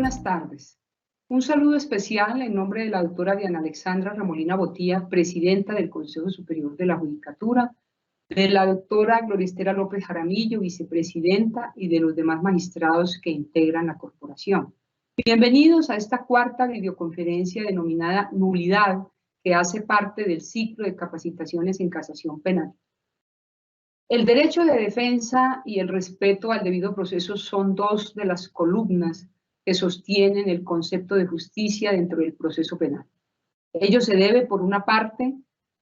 buenas tardes. Un saludo especial en nombre de la doctora Diana Alexandra Remolina Botía, presidenta del Consejo Superior de la Judicatura, de la doctora Gloria Estela López Jaramillo, vicepresidenta, y de los demás magistrados que integran la corporación. Bienvenidos a esta cuarta videoconferencia denominada Nulidad, que hace parte del ciclo de capacitaciones en casación penal. El derecho de defensa y el respeto al debido proceso son dos de las columnas que sostienen el concepto de justicia dentro del proceso penal. Ello se debe, por una parte,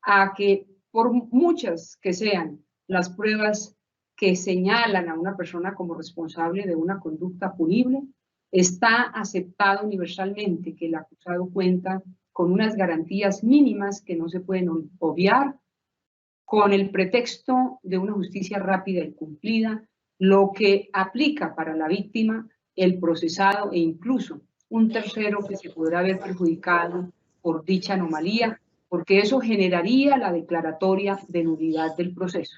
a que, por muchas que sean las pruebas que señalan a una persona como responsable de una conducta punible, está aceptado universalmente que el acusado cuenta con unas garantías mínimas que no se pueden obviar, con el pretexto de una justicia rápida y cumplida, lo que aplica para la víctima, el procesado e incluso un tercero que se podrá ver perjudicado por dicha anomalía, porque eso generaría la declaratoria de nulidad del proceso.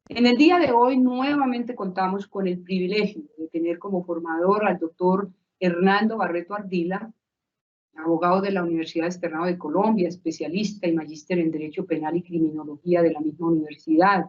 En el día de hoy nuevamente contamos con el privilegio de tener como formador al doctor Hernando Barreto Ardila, abogado de la Universidad Externado de Colombia, especialista y magíster en Derecho Penal y Criminología de la misma universidad,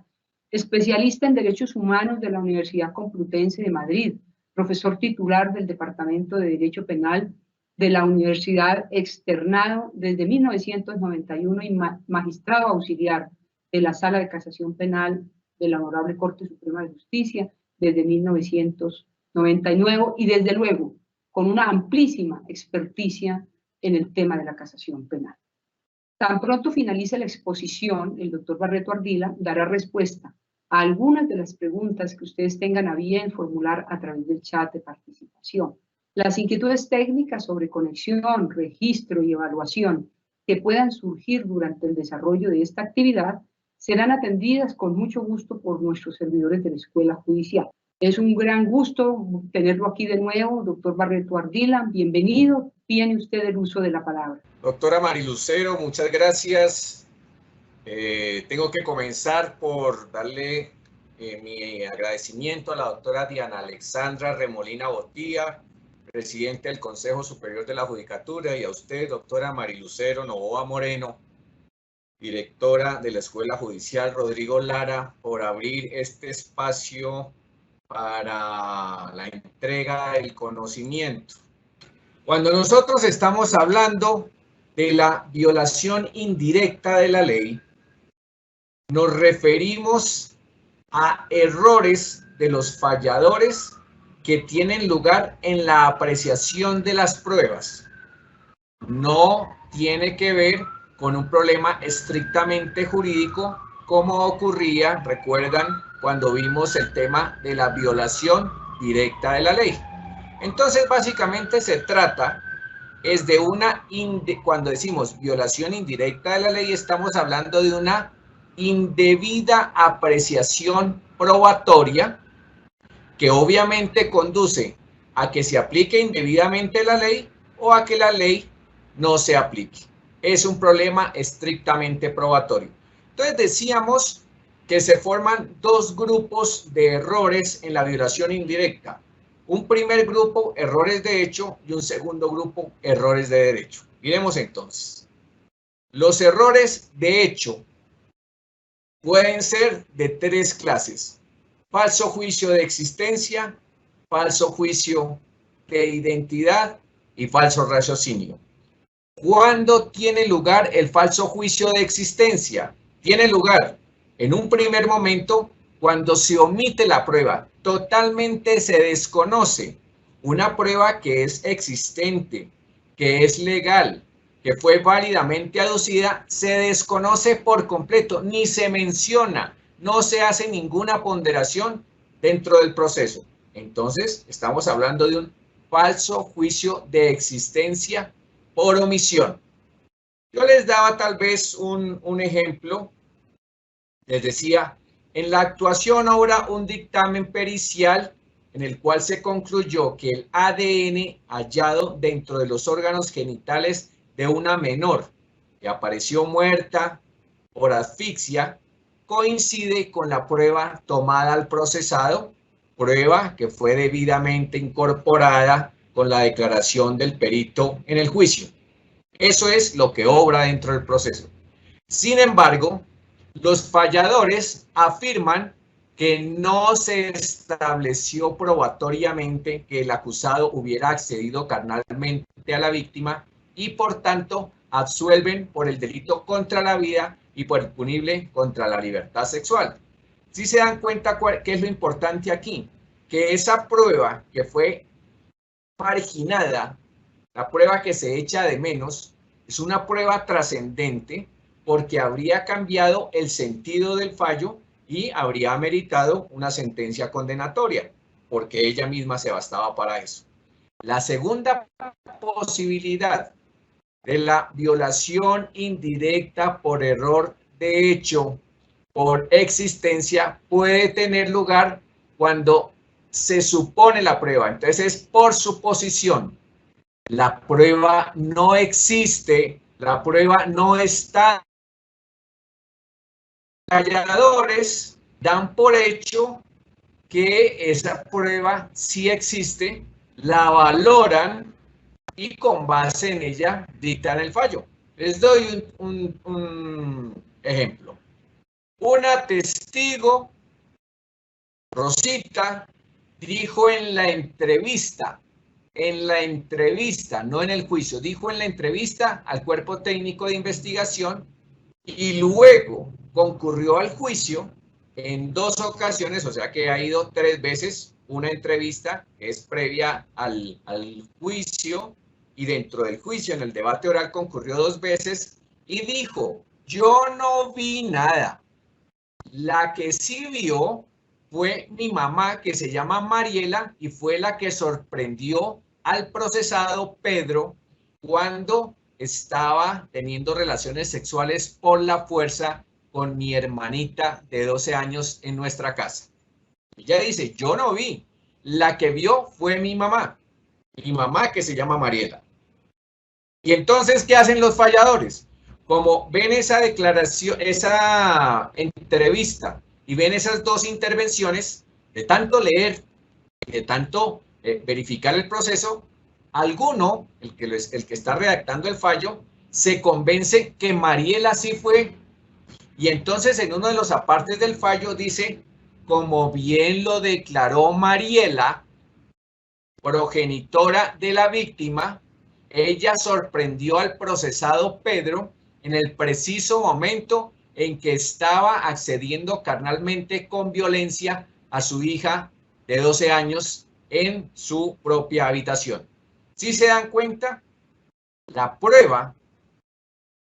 especialista en Derechos Humanos de la Universidad Complutense de Madrid, profesor titular del Departamento de Derecho Penal de la Universidad Externado desde 1991 y magistrado auxiliar de la Sala de Casación Penal de la Honorable Corte Suprema de Justicia desde 1999 y desde luego con una amplísima experticia en el tema de la casación penal. Tan pronto finalice la exposición, el doctor Barreto Ardila dará respuesta a algunas de las preguntas que ustedes tengan a bien formular a través del chat de participación. Las inquietudes técnicas sobre conexión, registro y evaluación que puedan surgir durante el desarrollo de esta actividad serán atendidas con mucho gusto por nuestros servidores de la Escuela Judicial. Es un gran gusto tenerlo aquí de nuevo, doctor Barreto Ardila, bienvenido. Tiene usted el uso de la palabra. Doctora Marilucero, muchas gracias. Tengo que comenzar por darle mi agradecimiento a la doctora Diana Alexandra Remolina Botía, presidente del Consejo Superior de la Judicatura, y a usted, doctora Marilucero Novoa Moreno, directora de la Escuela Judicial Rodrigo Lara, por abrir este espacio para la entrega del conocimiento. Cuando nosotros estamos hablando de la violación indirecta de la ley, nos referimos a errores de los falladores que tienen lugar en la apreciación de las pruebas. No tiene que ver con un problema estrictamente jurídico como ocurría, recuerdan, cuando vimos el tema de la violación directa de la ley. Entonces, básicamente se trata es de cuando decimos violación indirecta de la ley, estamos hablando de una indebida apreciación probatoria que obviamente conduce a que se aplique indebidamente la ley o a que la ley no se aplique. Es un problema estrictamente probatorio. Entonces decíamos que se forman dos grupos de errores en la violación indirecta. Un primer grupo, errores de hecho, y un segundo grupo, errores de derecho. Miremos entonces. Los errores de hecho pueden ser de tres clases: falso juicio de existencia, falso juicio de identidad y falso raciocinio. ¿Cuándo tiene lugar el falso juicio de existencia? Tiene lugar en un primer momento cuando se omite la prueba, totalmente se desconoce una prueba que es existente, que es legal, que fue válidamente aducida, se desconoce por completo, ni se menciona, no se hace ninguna ponderación dentro del proceso. Entonces, estamos hablando de un falso juicio de existencia por omisión. Yo les daba tal vez un ejemplo, les decía, en la actuación ahora un dictamen pericial en el cual se concluyó que el ADN hallado dentro de los órganos genitales de una menor que apareció muerta por asfixia coincide con la prueba tomada al procesado, prueba que fue debidamente incorporada con la declaración del perito en el juicio. Eso es lo que obra dentro del proceso. Sin embargo, los falladores afirman que no se estableció probatoriamente que el acusado hubiera accedido carnalmente a la víctima y por tanto absuelven por el delito contra la vida y por el punible contra la libertad sexual. Si se dan cuenta qué es lo importante aquí, que esa prueba que fue marginada, la prueba que se echa de menos, es una prueba trascendente porque habría cambiado el sentido del fallo y habría meritado una sentencia condenatoria, porque ella misma se bastaba para eso. La segunda posibilidad de la violación indirecta por error de hecho, por existencia, puede tener lugar cuando se supone la prueba. Entonces es por suposición. La prueba no existe, la prueba no está. Los falladores dan por hecho que esa prueba sí existe, la valoran y con base en ella dictan el fallo. Les doy un ejemplo. Una testigo, Rosita, dijo en la entrevista, no en el juicio, dijo en la entrevista al cuerpo técnico de investigación y luego concurrió al juicio en 2 ocasiones, o sea que ha ido 3 veces. Una entrevista es previa al juicio y dentro del juicio, en el debate oral, concurrió 2 veces y dijo, yo no vi nada. La que sí vio fue mi mamá, que se llama Mariela, y fue la que sorprendió al procesado Pedro cuando estaba teniendo relaciones sexuales por la fuerza con mi hermanita de 12 años en nuestra casa. Ella dice, yo no vi. La que vio fue mi mamá que se llama Mariela. Y entonces, ¿qué hacen los falladores? Como ven esa declaración, esa entrevista y ven esas 2 intervenciones, de tanto leer y de tanto verificar el proceso, alguno, el que está redactando el fallo, se convence que Mariela sí fue. Y entonces en uno de los apartes del fallo dice, como bien lo declaró Mariela, progenitora de la víctima, ella sorprendió al procesado Pedro en el preciso momento en que estaba accediendo carnalmente con violencia a su hija de 12 años en su propia habitación. ¿Sí se dan cuenta? La prueba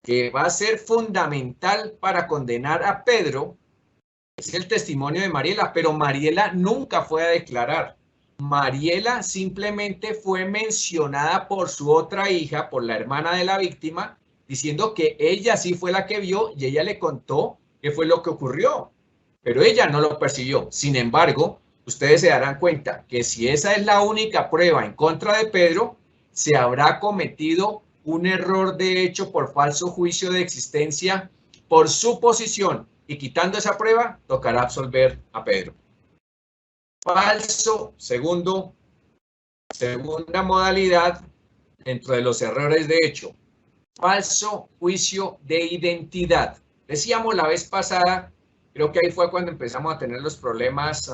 que va a ser fundamental para condenar a Pedro es el testimonio de Mariela, pero Mariela nunca fue a declarar. Mariela simplemente fue mencionada por su otra hija, por la hermana de la víctima, diciendo que ella sí fue la que vio y ella le contó qué fue lo que ocurrió, pero ella no lo percibió. Sin embargo, ustedes se darán cuenta que si esa es la única prueba en contra de Pedro, se habrá cometido un error de hecho por falso juicio de existencia por suposición y quitando esa prueba, tocará absolver a Pedro. Falso, segunda modalidad dentro de los errores de hecho. Falso juicio de identidad. Decíamos la vez pasada, creo que ahí fue cuando empezamos a tener los problemas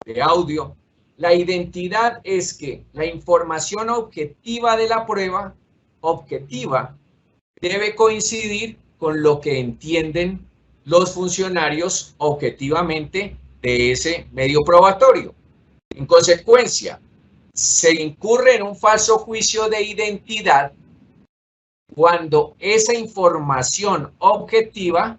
de audio. La identidad es que la información objetiva de la prueba, debe coincidir con lo que entienden los funcionarios objetivamente de ese medio probatorio. En consecuencia, se incurre en un falso juicio de identidad cuando esa información objetiva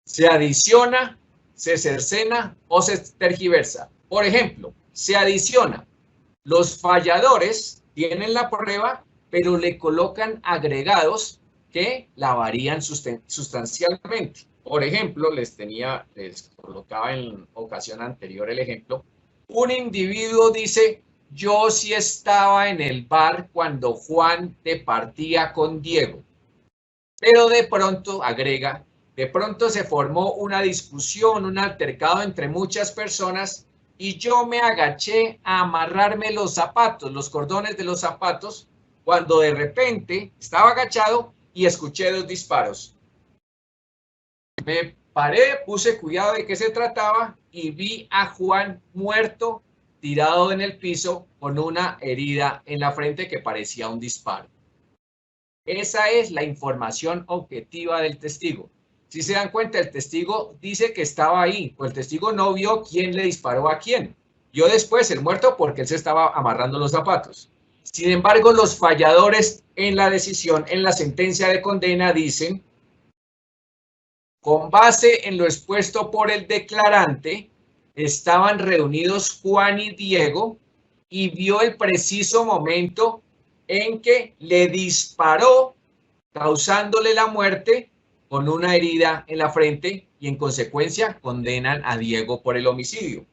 se adiciona, se cercena o se tergiversa. Por ejemplo, se adiciona. Los falladores tienen la prueba, pero le colocan agregados que la varían sustancialmente. Por ejemplo, les colocaba en ocasión anterior el ejemplo. Un individuo dice, yo sí estaba en el bar cuando Juan departía con Diego. Pero de pronto, agrega, de pronto se formó una discusión, un altercado entre muchas personas y yo me agaché a amarrarme los zapatos, los cordones de los zapatos, cuando de repente estaba agachado y escuché 2 disparos. Me paré, puse cuidado de qué se trataba y vi a Juan muerto, tirado en el piso con una herida en la frente que parecía un disparo. Esa es la información objetiva del testigo. Si se dan cuenta, el testigo dice que estaba ahí, pues el testigo no vio quién le disparó a quién. Vio después el muerto porque él se estaba amarrando los zapatos. Sin embargo, los falladores en la decisión, en la sentencia de condena, dicen: con base en lo expuesto por el declarante, estaban reunidos Juan y Diego y vio el preciso momento en que le disparó, causándole la muerte con una herida en la frente, y en consecuencia condenan a Diego por el homicidio.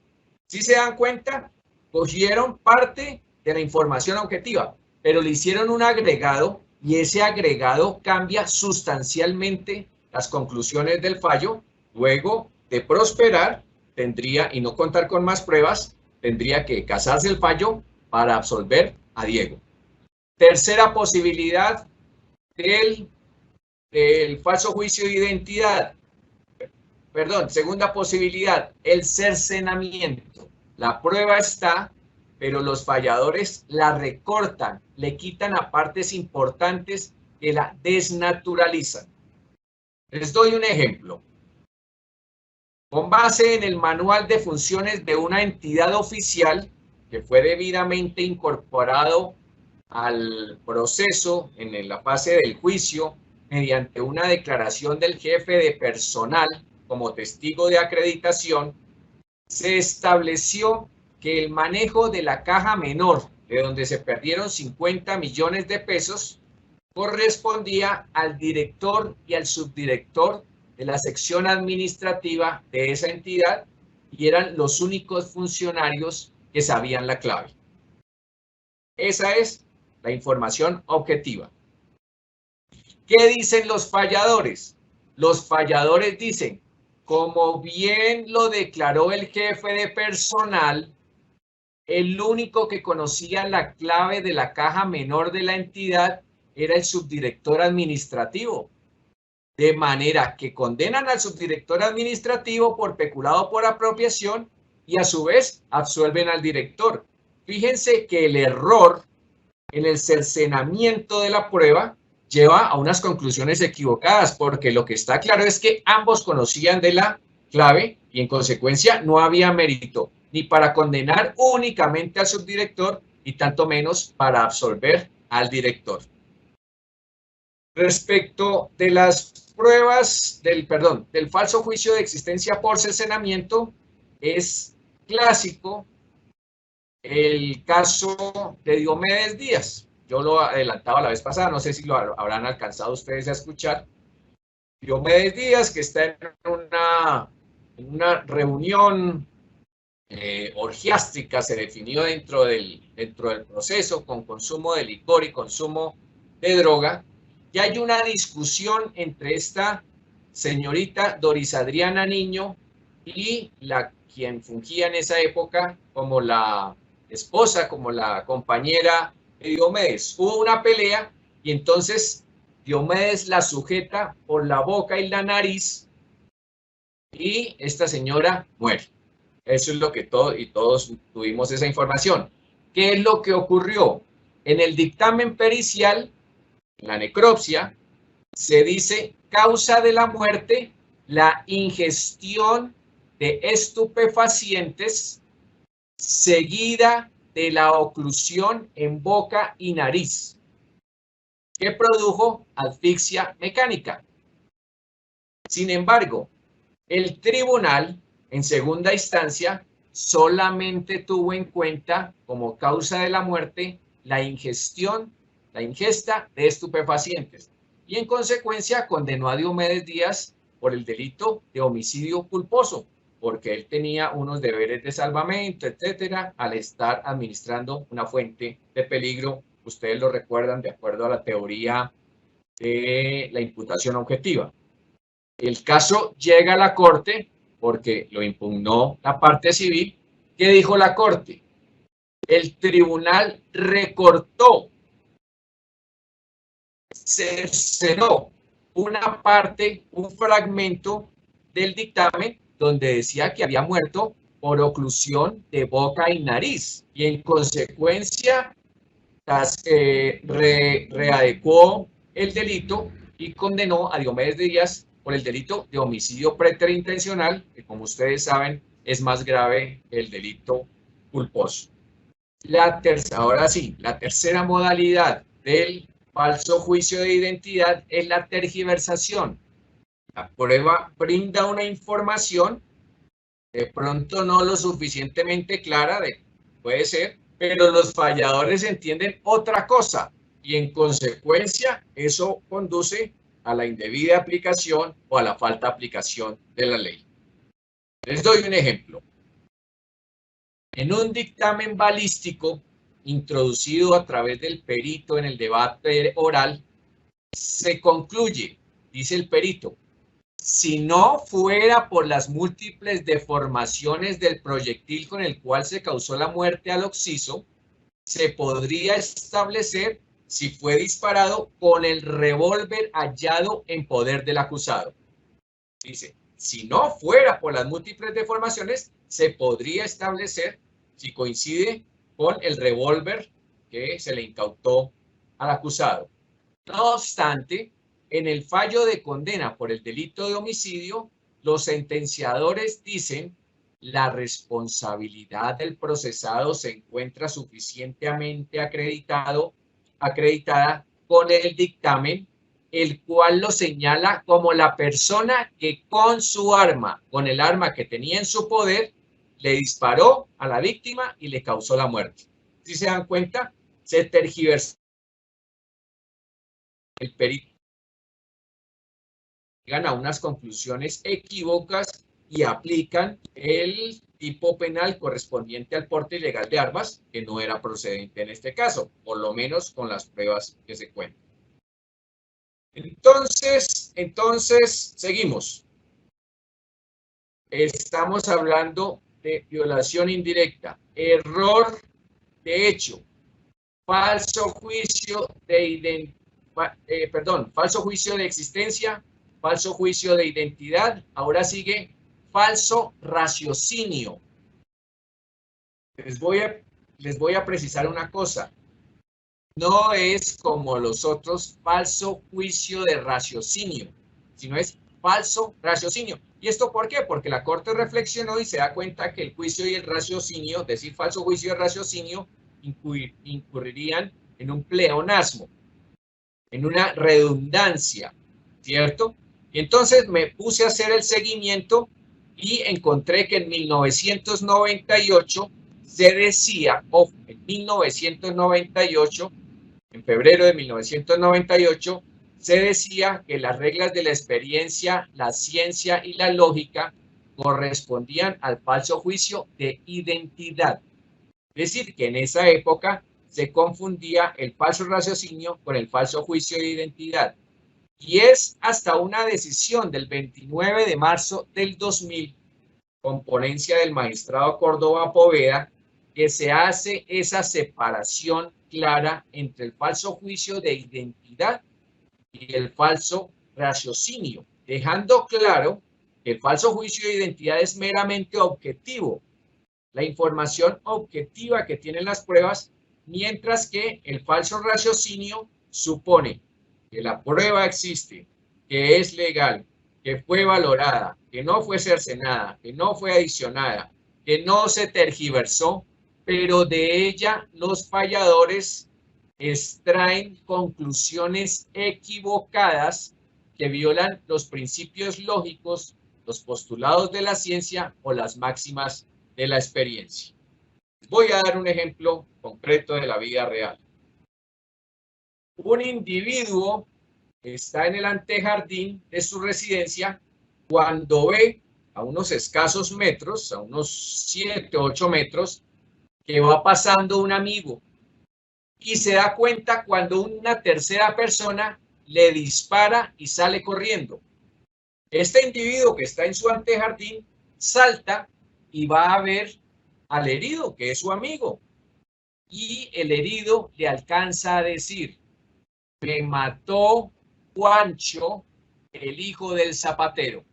Si se dan cuenta, cogieron parte de la información objetiva, pero le hicieron un agregado y ese agregado cambia sustancialmente las conclusiones del fallo. Luego de prosperar, tendría, y no contar con más pruebas, tendría que casarse el fallo para absolver a Diego. Tercera posibilidad del falso juicio de identidad. Perdón, segunda posibilidad, el cercenamiento. La prueba está, pero los falladores la recortan, le quitan a partes importantes que la desnaturalizan. Les doy un ejemplo. Con base en el manual de funciones de una entidad oficial que fue debidamente incorporado al proceso en la fase del juicio mediante una declaración del jefe de personal como testigo de acreditación, se estableció que el manejo de la caja menor, de donde se perdieron 50 millones de pesos, correspondía al director y al subdirector de la sección administrativa de esa entidad, y eran los únicos funcionarios que sabían la clave. Esa es la información objetiva. ¿Qué dicen los falladores? Los falladores dicen: como bien lo declaró el jefe de personal, el único que conocía la clave de la caja menor de la entidad era el subdirector administrativo. De manera que condenan al subdirector administrativo por peculado por apropiación y a su vez absuelven al director. Fíjense que el error en el cercenamiento de la prueba lleva a unas conclusiones equivocadas, porque lo que está claro es que ambos conocían de la clave y en consecuencia no había mérito ni para condenar únicamente al subdirector y tanto menos para absolver al director. Respecto de las pruebas del falso juicio de existencia por cercenamiento, es clásico el caso de Diomedes Díaz. Yo lo adelantaba la vez pasada, no sé si lo habrán alcanzado ustedes a escuchar. Diomedes Díaz, que está en una reunión orgiástica, se definió dentro del proceso, con consumo de licor y consumo de droga, y hay una discusión entre esta señorita Doris Adriana Niño y quien fungía en esa época como la esposa, como la compañera de Diomedes. Hubo una pelea y entonces Diomedes la sujeta por la boca y la nariz y esta señora muere. Eso es lo que todos tuvimos esa información. ¿Qué es lo que ocurrió? En el dictamen pericial, en la necropsia, se dice causa de la muerte, la ingestión de estupefacientes seguida de la oclusión en boca y nariz, que produjo asfixia mecánica. Sin embargo, el tribunal, en segunda instancia, solamente tuvo en cuenta como causa de la muerte la ingesta de estupefacientes y en consecuencia condenó a Diomedes Díaz por el delito de homicidio culposo, porque él tenía unos deberes de salvamento, etcétera, al estar administrando una fuente de peligro. Ustedes lo recuerdan de acuerdo a la teoría de la imputación objetiva. El caso llega a la corte porque lo impugnó la parte civil ¿Qué dijo la Corte? El tribunal recortó, cercenó una parte, un fragmento del dictamen donde decía que había muerto por oclusión de boca y nariz y en consecuencia readecuó el delito y condenó a Diomedes Díaz por el delito de homicidio preterintencional, que como ustedes saben es más grave que el delito culposo. Ahora sí, la tercera modalidad del falso juicio de identidad es la tergiversación. La prueba brinda una información, de pronto no lo suficientemente clara, puede ser, pero los falladores entienden otra cosa y en consecuencia eso conduce a la indebida aplicación o a la falta de aplicación de la ley. Les doy un ejemplo. En un dictamen balístico introducido a través del perito en el debate oral, se concluye, dice el perito, si no fuera por las múltiples deformaciones del proyectil con el cual se causó la muerte al occiso, se podría establecer si fue disparado con el revólver hallado en poder del acusado. Dice, si no fuera por las múltiples deformaciones, se podría establecer si coincide con el revólver que se le incautó al acusado. No obstante, en el fallo de condena por el delito de homicidio, los sentenciadores dicen la responsabilidad del procesado se encuentra suficientemente acreditada con el dictamen, el cual lo señala como la persona que con su arma, con el arma que tenía en su poder, le disparó a la víctima y le causó la muerte. Si se dan cuenta, se tergiversó. El perito llegan a unas conclusiones equívocas y aplican el tipo penal correspondiente al porte ilegal de armas, que no era procedente en este caso, por lo menos con las pruebas que se cuentan. Entonces, seguimos. Estamos hablando de violación indirecta, error de hecho, falso juicio de falso juicio de existencia, falso juicio de identidad, ahora sigue falso raciocinio. Les voy a precisar una cosa. No es como los otros falso juicio de raciocinio, sino es falso raciocinio. ¿Y esto por qué? Porque la Corte reflexionó y se da cuenta que el juicio y el raciocinio, decir falso juicio y raciocinio, incurrirían en un pleonasmo, en una redundancia, ¿cierto? Y entonces me puse a hacer el seguimiento y encontré que en 1998 se decía, en 1998, en febrero de 1998, se decía que las reglas de la experiencia, la ciencia y la lógica correspondían al falso juicio de identidad. Es decir, que en esa época se confundía el falso raciocinio con el falso juicio de identidad. Y es hasta una decisión del 29 de marzo del 2000, con ponencia del magistrado Córdoba Poveda, que se hace esa separación clara entre el falso juicio de identidad y el falso raciocinio, dejando claro que el falso juicio de identidad es meramente objetivo, la información objetiva que tienen las pruebas, mientras que el falso raciocinio supone que la prueba existe, que es legal, que fue valorada, que no fue cercenada, que no fue adicionada, que no se tergiversó, pero de ella los falladores extraen conclusiones equivocadas que violan los principios lógicos, los postulados de la ciencia o las máximas de la experiencia. Voy a dar un ejemplo concreto de la vida real. Un individuo está en el antejardín de su residencia cuando ve a unos escasos metros, a unos 7 o 8 metros, que va pasando un amigo y se da cuenta cuando una tercera persona le dispara y sale corriendo. Este individuo que está en su antejardín salta y va a ver al herido, que es su amigo. Y el herido le alcanza a decir: me mató Juancho, el hijo del zapatero.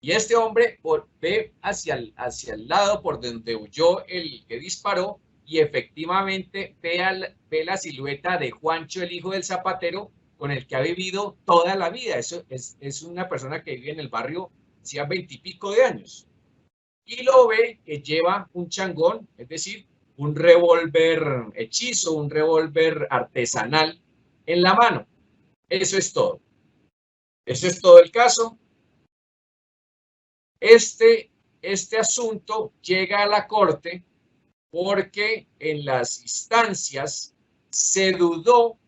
Y este hombre ve hacia el lado por donde huyó el que disparó y efectivamente ve la silueta de Juancho, el hijo del zapatero, con el que ha vivido toda la vida. Eso es una persona que vive en el barrio hacía 20 y pico de años. Y lo ve que lleva un changón, es decir, un revólver hechizo, un revólver artesanal en la mano. Eso es todo. Eso es todo el caso. Este asunto llega a la corte porque en las instancias se dudó,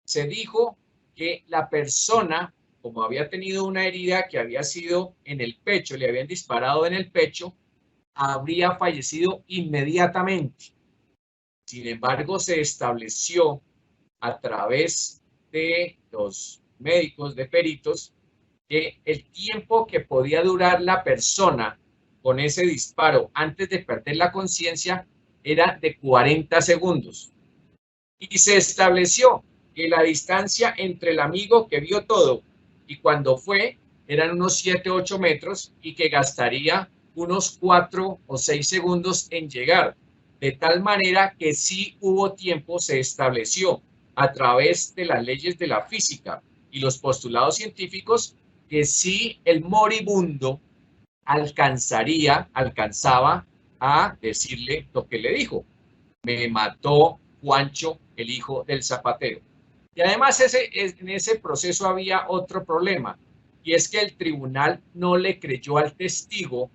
se dijo que la persona, como había tenido una herida que había sido en el pecho, le habían disparado en el pecho, habría fallecido inmediatamente. Sin embargo, se estableció a través de los médicos, de peritos, que el tiempo que podía durar la persona con ese disparo antes de perder la conciencia era de 40 segundos. Y se estableció que la distancia entre el amigo que vio todo y cuando fue eran unos 7 o 8 metros y que gastaría unos 4 o 6 segundos en llegar. De tal manera que sí hubo tiempo, se estableció a través de las leyes de la física y los postulados científicos, que sí el moribundo alcanzaba a decirle lo que le dijo: me mató Juancho, el hijo del zapatero. Y además en ese proceso había otro problema, y es que el tribunal no le creyó al testigo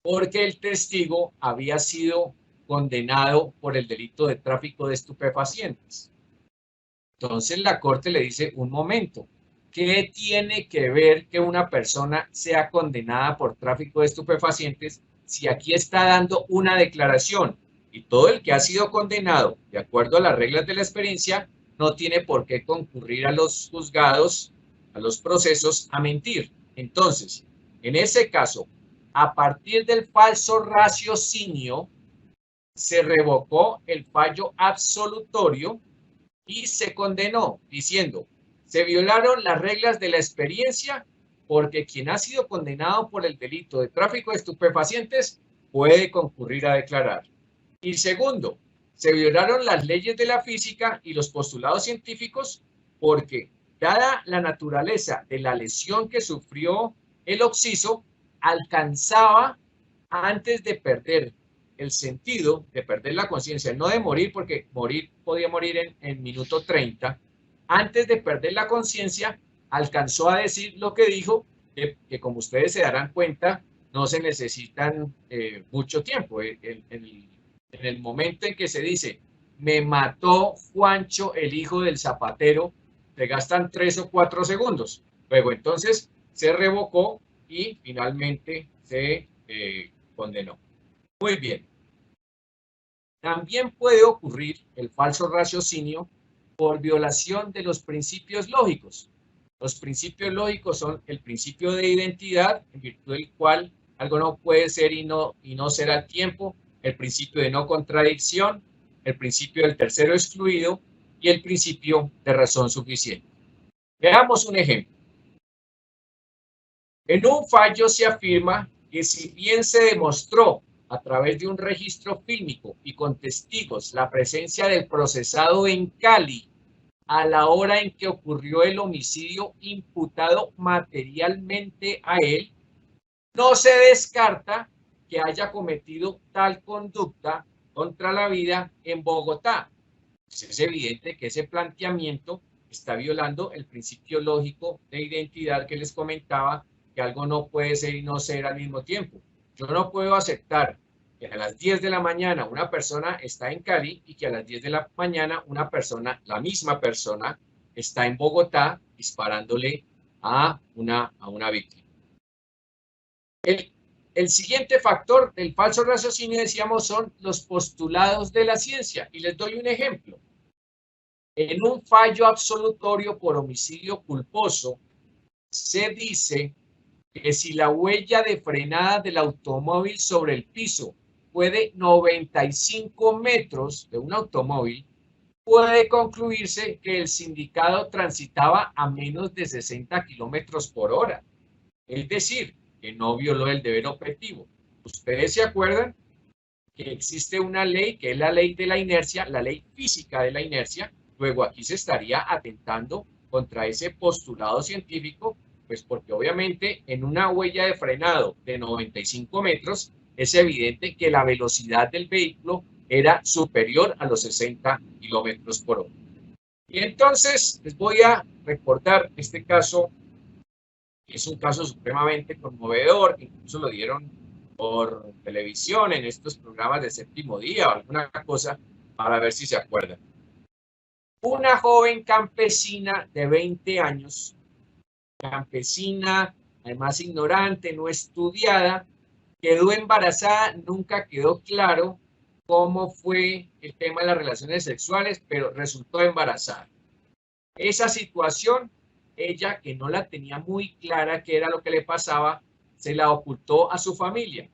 porque el testigo había sido condenado por el delito de tráfico de estupefacientes. Entonces la corte le dice: un momento, ¿qué tiene que ver que una persona sea condenada por tráfico de estupefacientes si aquí está dando una declaración? Y todo el que ha sido condenado, de acuerdo a las reglas de la experiencia, no tiene por qué concurrir a los juzgados, a los procesos, a mentir. Entonces, en ese caso, a partir del falso raciocinio, se revocó el fallo absolutorio y se condenó diciendo: se violaron las reglas de la experiencia porque quien ha sido condenado por el delito de tráfico de estupefacientes puede concurrir a declarar. Y segundo, se violaron las leyes de la física y los postulados científicos porque, dada la naturaleza de la lesión que sufrió el occiso, alcanzaba, antes de perder el sentido, de perder la conciencia, no de morir, porque podía morir en minuto 30, antes de perder la conciencia, alcanzó a decir lo que dijo, que como ustedes se darán cuenta, no se necesitan mucho tiempo. En el momento en que se dice: me mató Juancho, el hijo del zapatero, se gastan 3 o 4 segundos. Luego entonces se revocó y finalmente se condenó. Muy bien. También puede ocurrir el falso raciocinio por violación de los principios lógicos. Los principios lógicos son el principio de identidad, en virtud del cual algo no puede ser y no ser al tiempo, el principio de no contradicción, el principio del tercero excluido y el principio de razón suficiente. Veamos un ejemplo. En un fallo se afirma que si bien se demostró a través de un registro fílmico y con testigos la presencia del procesado en Cali a la hora en que ocurrió el homicidio imputado materialmente a él, no se descarta que haya cometido tal conducta contra la vida en Bogotá. Pues es evidente que ese planteamiento está violando el principio lógico de identidad que les comentaba, que algo no puede ser y no ser al mismo tiempo. Yo no puedo aceptar que a las 10 de la mañana una persona está en Cali y que a las 10 de la mañana la misma persona, está en Bogotá disparándole a una víctima. El siguiente factor del falso raciocinio, decíamos, son los postulados de la ciencia. Y les doy un ejemplo. En un fallo absolutorio por homicidio culposo, se dice que si la huella de frenada del automóvil sobre el piso fue de 95 metros de un automóvil, puede concluirse que el sindicado transitaba a menos de 60 kilómetros por hora. Es decir, que no violó el deber objetivo. ¿Ustedes se acuerdan que existe una ley, que es la ley de la inercia, la ley física de la inercia? Luego aquí se estaría atentando contra ese postulado científico, pues porque obviamente en una huella de frenado de 95 metros es evidente que la velocidad del vehículo era superior a los 60 kilómetros por hora. Y entonces les voy a recordar este caso, que es un caso supremamente conmovedor, que incluso lo dieron por televisión en estos programas de Séptimo Día o alguna cosa, para ver si se acuerdan. Una joven campesina de 20 años, campesina, además ignorante, no estudiada, quedó embarazada. Nunca quedó claro cómo fue el tema de las relaciones sexuales, pero resultó embarazada. Esa situación, ella, que no la tenía muy clara qué era lo que le pasaba, se la ocultó a su familia.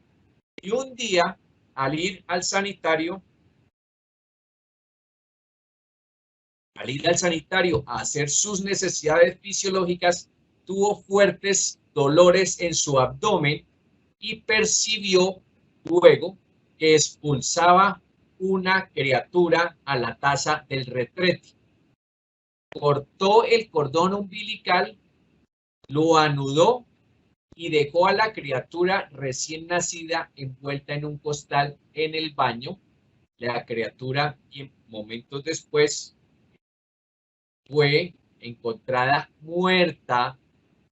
Y un día, al ir al sanitario a hacer sus necesidades fisiológicas, tuvo fuertes dolores en su abdomen y percibió luego que expulsaba una criatura a la taza del retrete. Cortó el cordón umbilical, lo anudó y dejó a la criatura recién nacida envuelta en un costal en el baño. La criatura, momentos después, fue encontrada muerta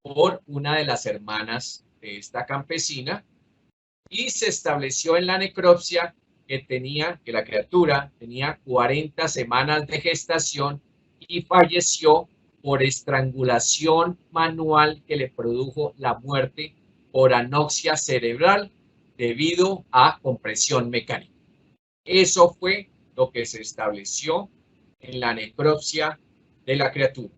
por una de las hermanas de esta campesina y se estableció en la necropsia que la criatura tenía 40 semanas de gestación y falleció por estrangulación manual que le produjo la muerte por anoxia cerebral debido a compresión mecánica. Eso fue lo que se estableció en la necropsia de la criatura.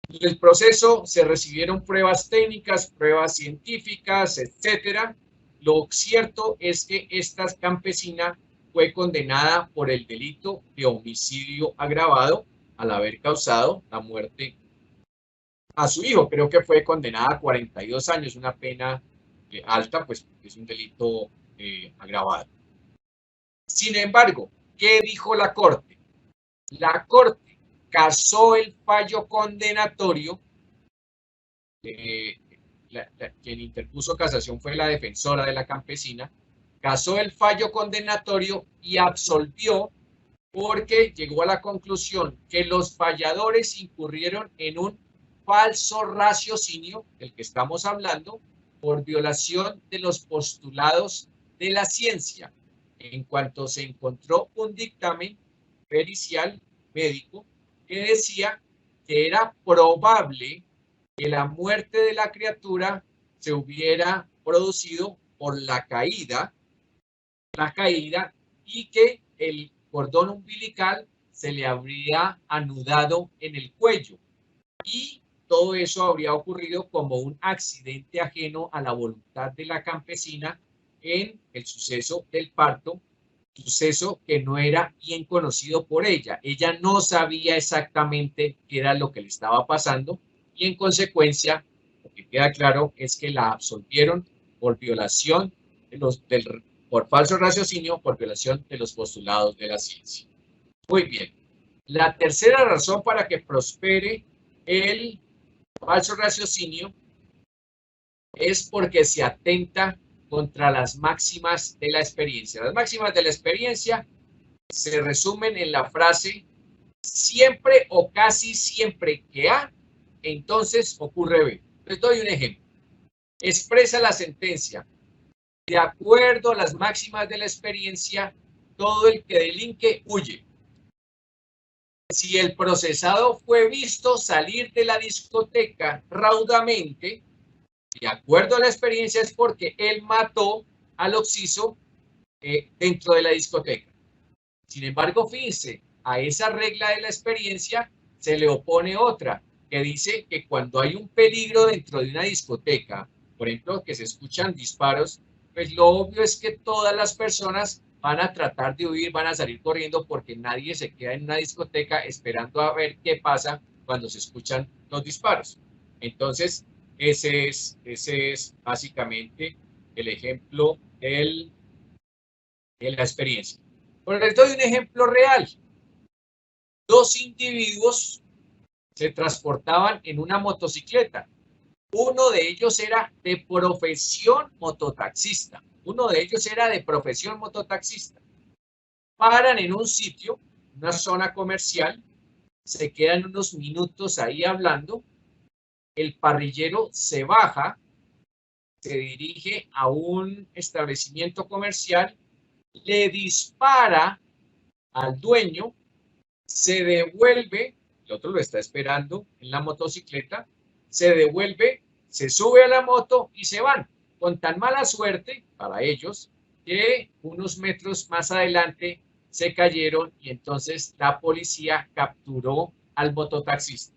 En el proceso se recibieron pruebas técnicas, pruebas científicas, etcétera. Lo cierto es que esta campesina fue condenada por el delito de homicidio agravado al haber causado la muerte a su hijo. Creo que fue condenada a 42 años, una pena alta, pues es un delito agravado. Sin embargo, ¿qué dijo la Corte? La Corte casó el fallo condenatorio. Quien interpuso casación fue la defensora de la campesina. Casó el fallo condenatorio y absolvió, porque llegó a la conclusión que los falladores incurrieron en un falso raciocinio, del que estamos hablando, por violación de los postulados de la ciencia, en cuanto se encontró un dictamen pericial médico que decía que era probable que la muerte de la criatura se hubiera producido por la caída y que el cordón umbilical se le habría anudado en el cuello, y todo eso habría ocurrido como un accidente ajeno a la voluntad de la campesina en el suceso del parto, suceso que no era bien conocido por ella. Ella no sabía exactamente qué era lo que le estaba pasando y en consecuencia lo que queda claro es que la absolvieron por violación por falso raciocinio, por violación de los postulados de la ciencia. Muy bien. La tercera razón para que prospere el falso raciocinio es porque se atenta contra las máximas de la experiencia. Las máximas de la experiencia se resumen en la frase: siempre o casi siempre que A, entonces ocurre B. Les doy un ejemplo. Expresa la sentencia: de acuerdo a las máximas de la experiencia, todo el que delinque huye. Si el procesado fue visto salir de la discoteca raudamente, de acuerdo a la experiencia es porque él mató al occiso dentro de la discoteca. Sin embargo, fíjense, a esa regla de la experiencia se le opone otra. que dice que cuando hay un peligro dentro de una discoteca, por ejemplo, que se escuchan disparos, pues lo obvio es que todas las personas van a tratar de huir, van a salir corriendo porque nadie se queda en una discoteca esperando a ver qué pasa cuando se escuchan los disparos. Entonces, ese es básicamente el ejemplo de la experiencia. Pero les doy un ejemplo real. Dos individuos se transportaban en una motocicleta. Uno de ellos era de profesión mototaxista. Paran en un sitio, una zona comercial, se quedan unos minutos ahí hablando. El parrillero se baja, se dirige a un establecimiento comercial, le dispara al dueño, se devuelve, el otro lo está esperando en la motocicleta, se devuelve, se sube a la moto y se van. Con tan mala suerte para ellos que unos metros más adelante se cayeron y entonces la policía capturó al mototaxista.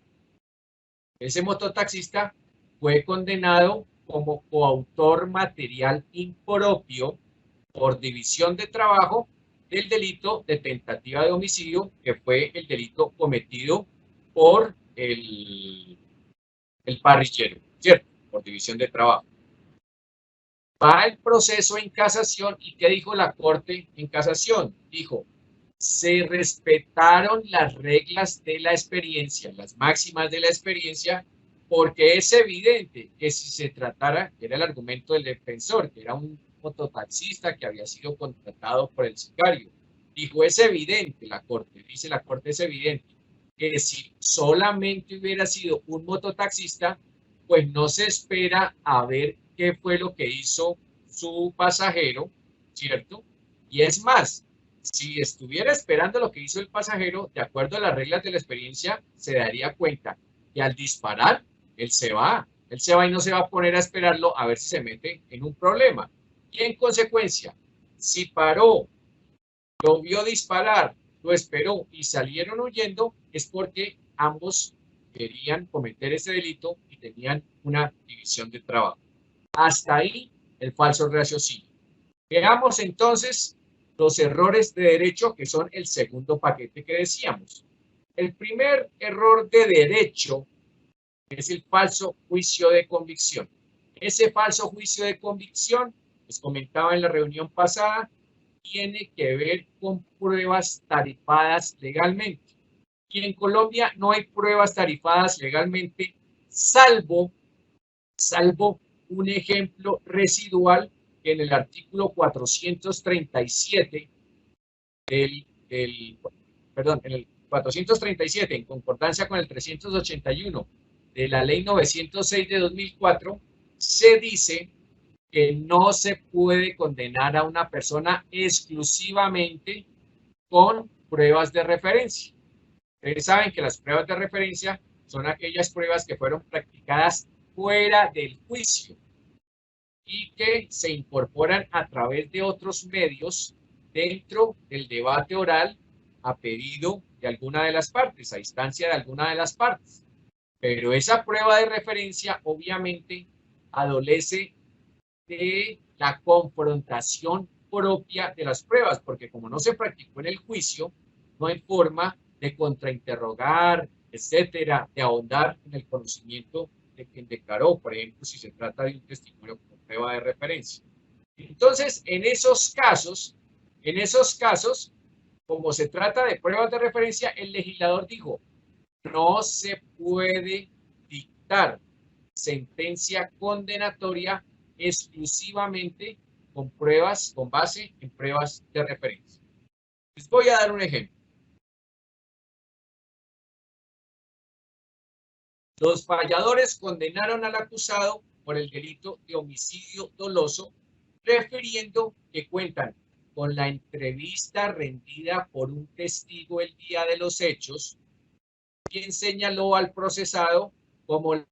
Ese mototaxista fue condenado como coautor material impropio por división de trabajo del delito de tentativa de homicidio, que fue el delito cometido por el parrillero, ¿cierto? Por división de trabajo. Va el proceso en casación y ¿qué dijo la Corte en casación? Dijo, se respetaron las reglas de la experiencia, las máximas de la experiencia, porque es evidente que si se tratara, era el argumento del defensor, que era un mototaxista que había sido contratado por el sicario. Dijo, es evidente, la Corte, dice la Corte, es evidente que si solamente hubiera sido un mototaxista, pues no se espera a ver qué fue lo que hizo su pasajero, ¿cierto? Y es más, si estuviera esperando lo que hizo el pasajero, de acuerdo a las reglas de la experiencia, se daría cuenta que al disparar, él se va y no se va a poner a esperarlo a ver si se mete en un problema. Y en consecuencia, si paró, lo vio disparar, lo esperó y salieron huyendo, es porque ambos querían cometer ese delito y tenían una división de trabajo. Hasta ahí el falso raciocinio. Veamos entonces los errores de derecho, que son el segundo paquete que decíamos. El primer error de derecho es el falso juicio de convicción. Ese falso juicio de convicción, les comentaba en la reunión pasada, tiene que ver con pruebas tarifadas legalmente. Y en Colombia no hay pruebas tarifadas legalmente, salvo un ejemplo residual que en el artículo 437 en el 437, en concordancia con el 381 de la ley 906 de 2004, se dice que no se puede condenar a una persona exclusivamente con pruebas de referencia. Ustedes saben que las pruebas de referencia son aquellas pruebas que fueron practicadas fuera del juicio y que se incorporan a través de otros medios dentro del debate oral a pedido de alguna de las partes, a instancia de alguna de las partes. Pero esa prueba de referencia obviamente adolece de la confrontación propia de las pruebas, porque como no se practicó en el juicio, no hay forma de contrainterrogar, etcétera, de ahondar en el conocimiento de quien declaró, por ejemplo, si se trata de un testimonio como prueba de referencia. Entonces, en esos casos, como se trata de pruebas de referencia, el legislador dijo, no se puede dictar sentencia condenatoria exclusivamente con pruebas, con base en pruebas de referencia. Les voy a dar un ejemplo. Los falladores condenaron al acusado por el delito de homicidio doloso, refiriendo que cuentan con la entrevista rendida por un testigo el día de los hechos, quien señaló al procesado como la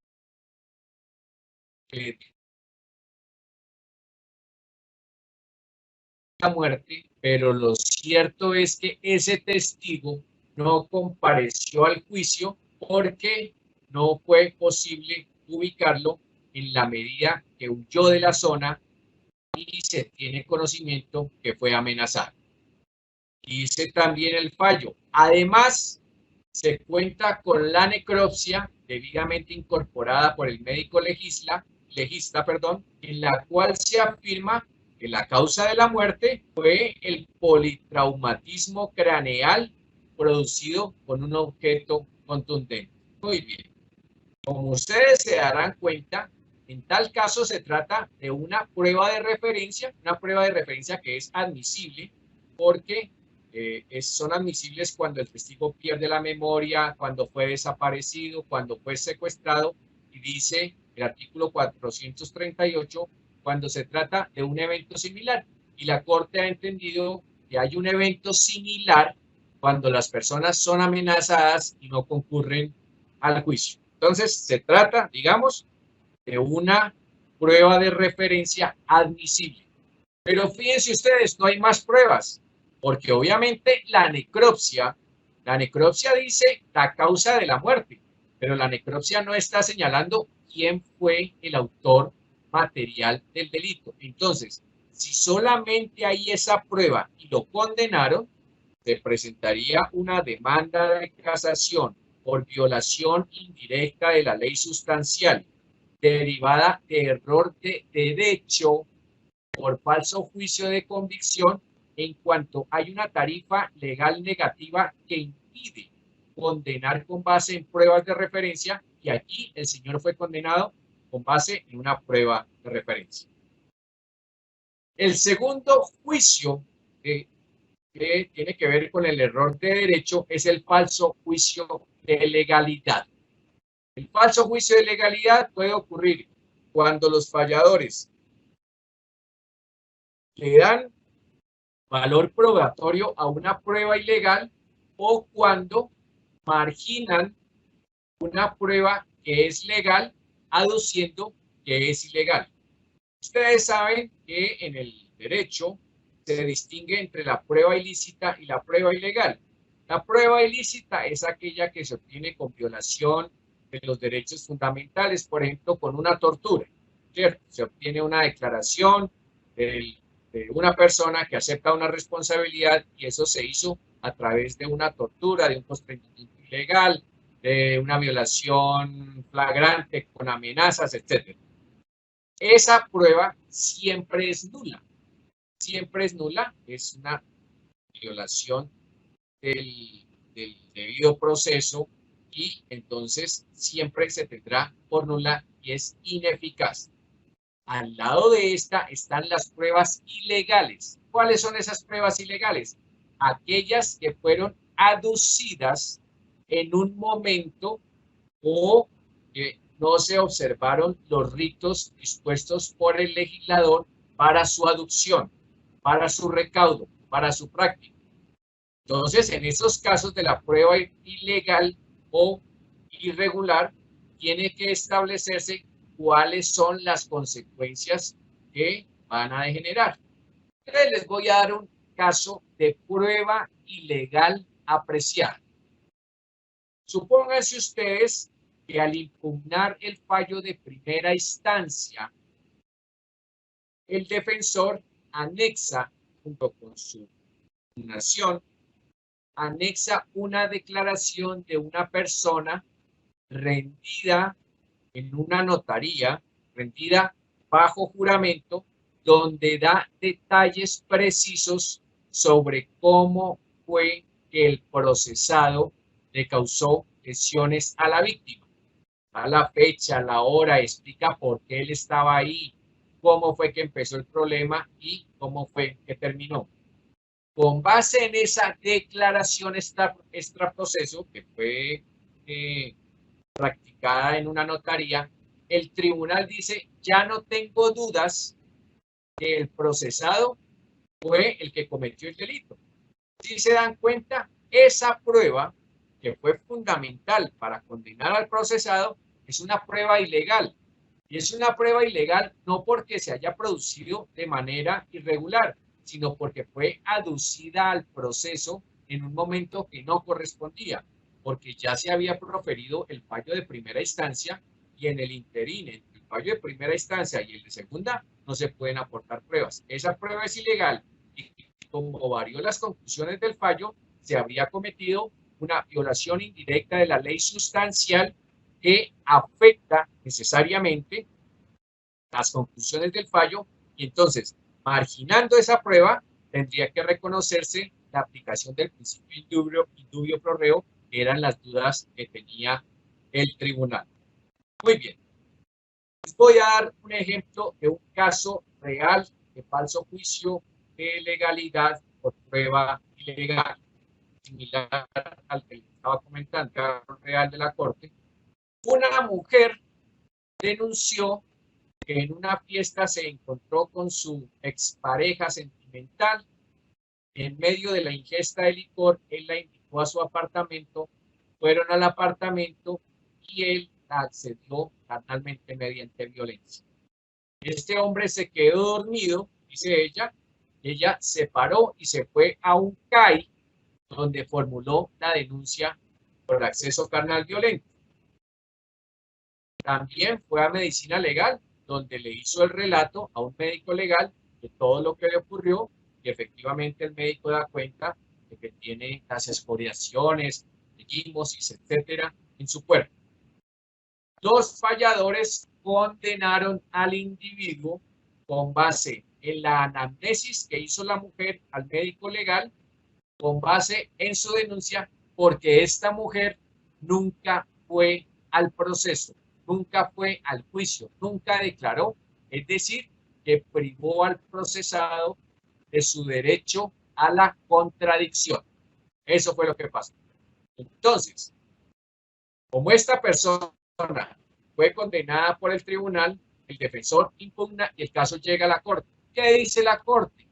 muerte, pero lo cierto es que ese testigo no compareció al juicio porque no fue posible ubicarlo en la medida que huyó de la zona y se tiene conocimiento que fue amenazado. Dice también el fallo. Además, se cuenta con la necropsia debidamente incorporada por el médico legista, en la cual se afirma que la causa de la muerte fue el politraumatismo craneal producido con un objeto contundente. Muy bien. Como ustedes se darán cuenta, en tal caso se trata de una prueba de referencia que es admisible porque son admisibles cuando el testigo pierde la memoria, cuando fue desaparecido, cuando fue secuestrado, y dice el artículo 438, cuando se trata de un evento similar. Y la Corte ha entendido que hay un evento similar cuando las personas son amenazadas y no concurren al juicio. Entonces, se trata, digamos, de una prueba de referencia admisible. Pero fíjense ustedes, no hay más pruebas, porque obviamente la necropsia dice la causa de la muerte, pero la necropsia no está señalando quién fue el autor material del delito. Entonces, si solamente hay esa prueba y lo condenaron, se presentaría una demanda de casación por violación indirecta de la ley sustancial derivada de error de derecho por falso juicio de convicción en cuanto hay una tarifa legal negativa que impide condenar con base en pruebas de referencia, y aquí el señor fue condenado con base en una prueba de referencia. El segundo juicio que tiene que ver con el error de derecho es el falso juicio de legalidad. El falso juicio de legalidad puede ocurrir cuando los falladores le dan valor probatorio a una prueba ilegal o cuando marginan una prueba que es legal aduciendo que es ilegal. Ustedes saben que en el derecho se distingue entre la prueba ilícita y la prueba ilegal. La prueba ilícita es aquella que se obtiene con violación de los derechos fundamentales, por ejemplo, con una tortura, ¿cierto? Se obtiene una declaración de una persona que acepta una responsabilidad y eso se hizo a través de una tortura, de un constreñimiento ilegal, de una violación flagrante con amenazas, etc. Esa prueba siempre es nula. Siempre es nula, es una violación del debido proceso y entonces siempre se tendrá por nula y es ineficaz. Al lado de esta están las pruebas ilegales. ¿Cuáles son esas pruebas ilegales? Aquellas que fueron aducidas en un momento o que no se observaron los ritos dispuestos por el legislador para su aducción, para su recaudo, para su práctica. Entonces, en esos casos de la prueba ilegal o irregular, tiene que establecerse cuáles son las consecuencias que van a degenerar. Entonces, les voy a dar un caso de prueba ilegal apreciada. Supónganse ustedes que al impugnar el fallo de primera instancia, el defensor anexa, junto con su impugnación, anexa una declaración de una persona rendida en una notaría, rendida bajo juramento, donde da detalles precisos sobre cómo fue que el procesado le causó lesiones a la víctima. A la fecha, la hora, explica por qué él estaba ahí, cómo fue que empezó el problema y cómo fue que terminó. Con base en esa declaración extraproceso que fue practicada en una notaría, el tribunal dice, ya no tengo dudas que el procesado fue el que cometió el delito. Si se dan cuenta, esa prueba que fue fundamental para condenar al procesado es una prueba ilegal. Y es una prueba ilegal no porque se haya producido de manera irregular, sino porque fue aducida al proceso en un momento que no correspondía. porque ya se había proferido el fallo de primera instancia y en el interín, entre el fallo de primera instancia y el de segunda, no se pueden aportar pruebas. Esa prueba es ilegal y como varió las conclusiones del fallo, se habría cometido una violación indirecta de la ley sustancial que afecta necesariamente las conclusiones del fallo y entonces, marginando esa prueba, tendría que reconocerse la aplicación del principio indubio pro reo, que eran las dudas que tenía el tribunal. Muy bien. Les voy a dar un ejemplo de un caso real de falso juicio de legalidad por prueba ilegal, similar al que les estaba comentando, caso real de la Corte. Una mujer denunció que en una fiesta se encontró con su expareja sentimental. En medio de la ingesta de licor, él la invitó a su apartamento, fueron al apartamento y él la accedió carnalmente mediante violencia. Este hombre se quedó dormido, dice ella se paró y se fue a un CAI donde formuló la denuncia por acceso carnal violento. También fue a medicina legal, donde le hizo el relato a un médico legal de todo lo que le ocurrió y efectivamente el médico da cuenta de que tiene las escoriaciones, quimosis, etcétera, en su cuerpo. Los falladores condenaron al individuo con base en la anamnesis que hizo la mujer al médico legal, con base en su denuncia, porque esta mujer nunca fue al proceso, nunca fue al juicio, nunca declaró, es decir, que privó al procesado de su derecho a la contradicción. Eso fue lo que pasó. Entonces, como esta persona fue condenada por el tribunal, el defensor impugna y el caso llega a la Corte. ¿Qué dice la Corte?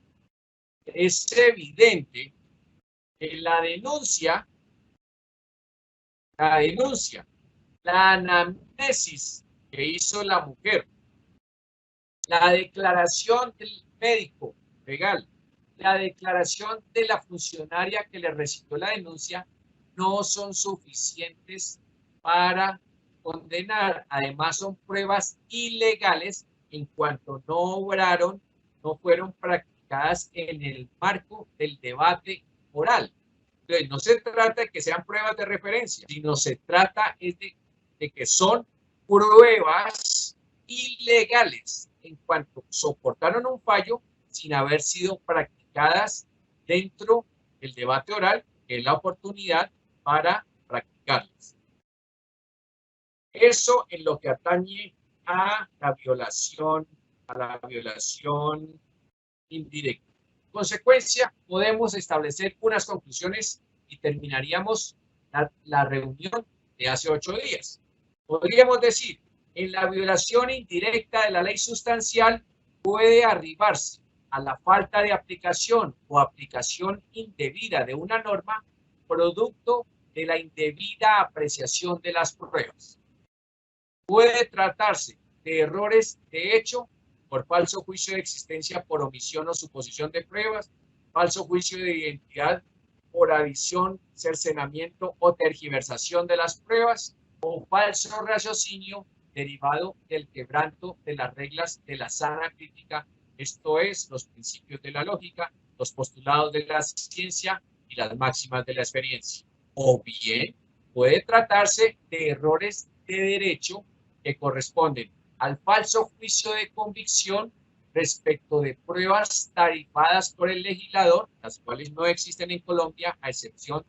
Es evidente que la denuncia, la anamnesis que hizo la mujer, la declaración del médico legal, la declaración de la funcionaria que le recitó la denuncia, no son suficientes para condenar. Además, son pruebas ilegales en cuanto no obraron, no fueron practicadas en el marco del debate oral. Entonces, no se trata de que sean pruebas de referencia, sino se trata de que son pruebas ilegales en cuanto soportaron un fallo sin haber sido practicadas dentro del debate oral, que es la oportunidad para practicarlas. Eso en lo que atañe a la violación indirecta. En consecuencia, podemos establecer unas conclusiones y terminaríamos la reunión de hace 8 días. Podríamos decir, en la violación indirecta de la ley sustancial puede arribarse a la falta de aplicación o aplicación indebida de una norma producto de la indebida apreciación de las pruebas. Puede tratarse de errores de hecho por falso juicio de existencia por omisión o suposición de pruebas, falso juicio de identidad por adición, cercenamiento o tergiversación de las pruebas, o falso raciocinio derivado del quebranto de las reglas de la sana crítica, esto es, los principios de la lógica, los postulados de la ciencia y las máximas de la experiencia. O bien, puede tratarse de errores de derecho que corresponden al falso juicio de convicción respecto de pruebas tarifadas por el legislador, las cuales no existen en Colombia, a excepción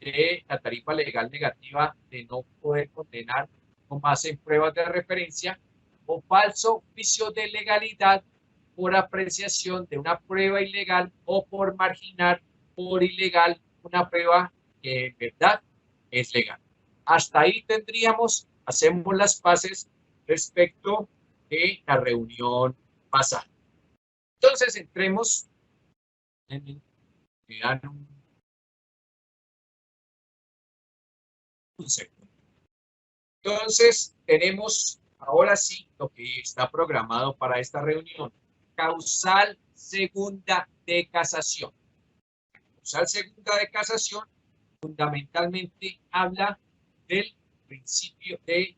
de la tarifa legal negativa de no poder condenar con base en pruebas de referencia, o falso juicio de legalidad por apreciación de una prueba ilegal o por marginar por ilegal una prueba que en verdad es legal. Hasta ahí hacemos las paces respecto de la reunión pasada. Entonces, entremos en un segundo. Entonces, tenemos ahora sí lo que está programado para esta reunión. Causal segunda de casación. Causal segunda de casación fundamentalmente habla del principio de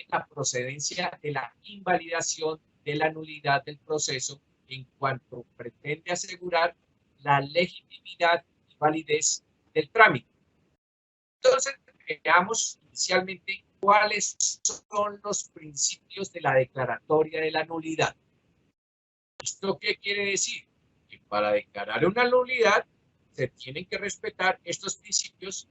la procedencia de la invalidación de la nulidad del proceso en cuanto pretende asegurar la legitimidad y validez del trámite. Entonces, veamos inicialmente cuáles son los principios de la declaratoria de la nulidad. ¿Esto qué quiere decir? Que para declarar una nulidad se tienen que respetar estos principios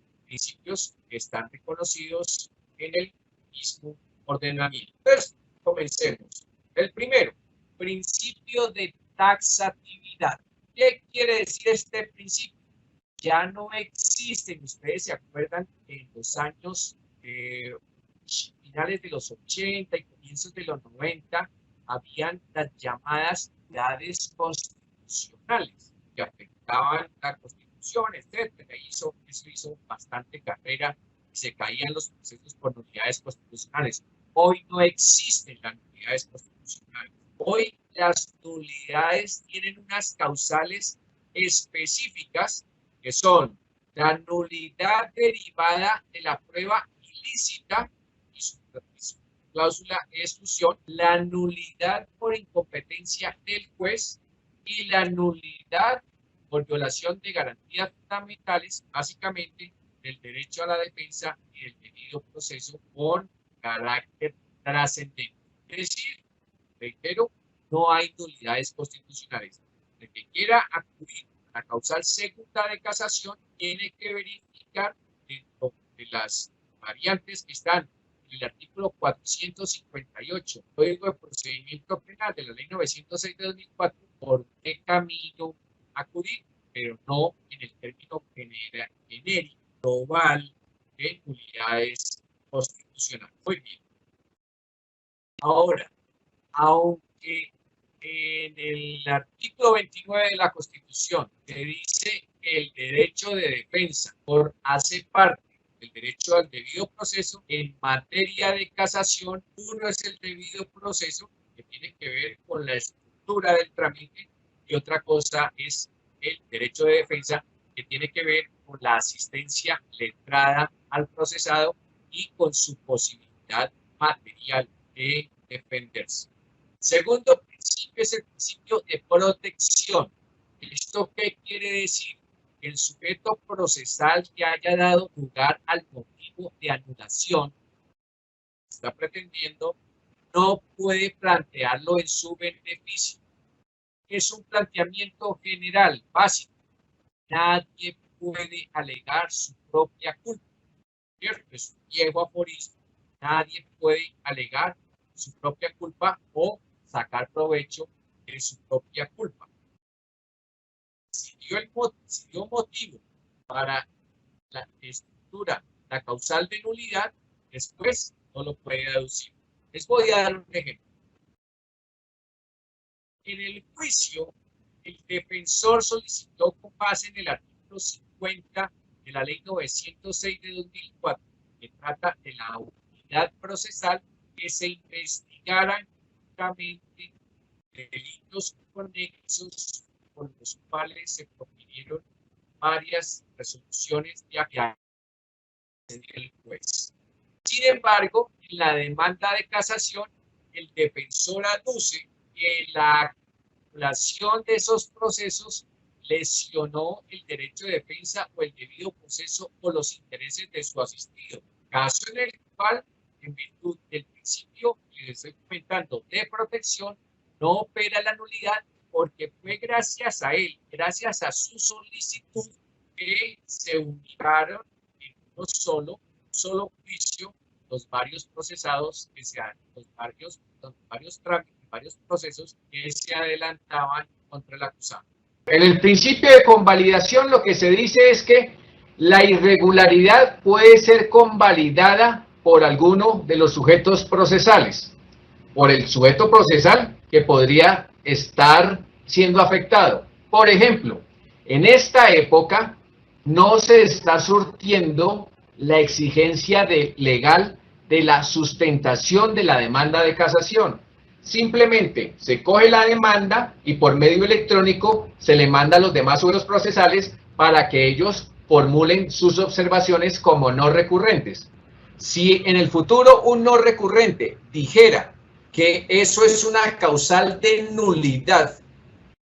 que están reconocidos en el mismo ordenamiento. Entonces, comencemos. El primero, principio de taxatividad. ¿Qué quiere decir este principio? Ya no existen, ustedes se acuerdan, en los años finales de los 80 y comienzos de los 90, habían las llamadas nulidades constitucionales que afectaban la Constitución, etcétera. Eso hizo bastante carrera y se caían los procesos por nulidades constitucionales. Hoy no existen las nulidades constitucionales. Hoy las nulidades tienen unas causales específicas que son la nulidad derivada de la prueba ilícita y su cláusula de exclusión, la nulidad por incompetencia del juez y la nulidad por violación de garantías fundamentales, básicamente del derecho a la defensa y del debido proceso con carácter trascendente. Es decir, reitero, no hay nulidades constitucionales. El que quiera acudir a la causal segunda de casación tiene que verificar dentro de las variantes que están en el artículo 458 Código de Procedimiento Penal de la Ley 906 de 2004 por qué camino acudir, pero no en el término genérico global de nulidades constitucionales. Muy bien. Ahora, aunque en el artículo 29 de la Constitución se dice que el derecho de defensa hace parte del derecho al debido proceso, en materia de casación, uno es el debido proceso, que tiene que ver con la estructura del trámite, y otra cosa es el derecho de defensa, que tiene que ver con la asistencia letrada al procesado y con su posibilidad material de defenderse. Segundo principio es el principio de protección. ¿Esto qué quiere decir? El sujeto procesal que haya dado lugar al motivo de anulación, está pretendiendo, no puede plantearlo en su beneficio. Es un planteamiento general, básico. Nadie puede alegar su propia culpa. ¿Cierto? Es un viejo aforismo. Nadie puede alegar su propia culpa o sacar provecho de su propia culpa. Si dio motivo para la estructura, la causal de nulidad, después no lo puede deducir. Les voy a dar un ejemplo. En el juicio, el defensor solicitó con base en el artículo 50 de la Ley 906 de 2004, que trata de la unidad procesal, que se investigaran únicamente delitos conexos con los cuales se profirieron varias resoluciones de aclaración del juez. Sin embargo, en la demanda de casación, el defensor aduce que la acumulación de esos procesos lesionó el derecho de defensa o el debido proceso o los intereses de su asistido, caso en el cual, en virtud del principio que les estoy comentando de protección, no opera la nulidad, porque fue gracias a él, gracias a su solicitud, que se ubicaron en un solo juicio los varios procesados que se han, los varios trámites, varios procesos que se adelantaban contra el acusado. En el principio de convalidación lo que se dice es que la irregularidad puede ser convalidada por alguno de los sujetos procesales, por el sujeto procesal que podría estar siendo afectado. Por ejemplo, en esta época no se está surtiendo la exigencia legal de la sustentación de la demanda de casación. Simplemente se coge la demanda y por medio electrónico se le manda a los demás sujetos procesales para que ellos formulen sus observaciones como no recurrentes. Si en el futuro un no recurrente dijera que eso es una causal de nulidad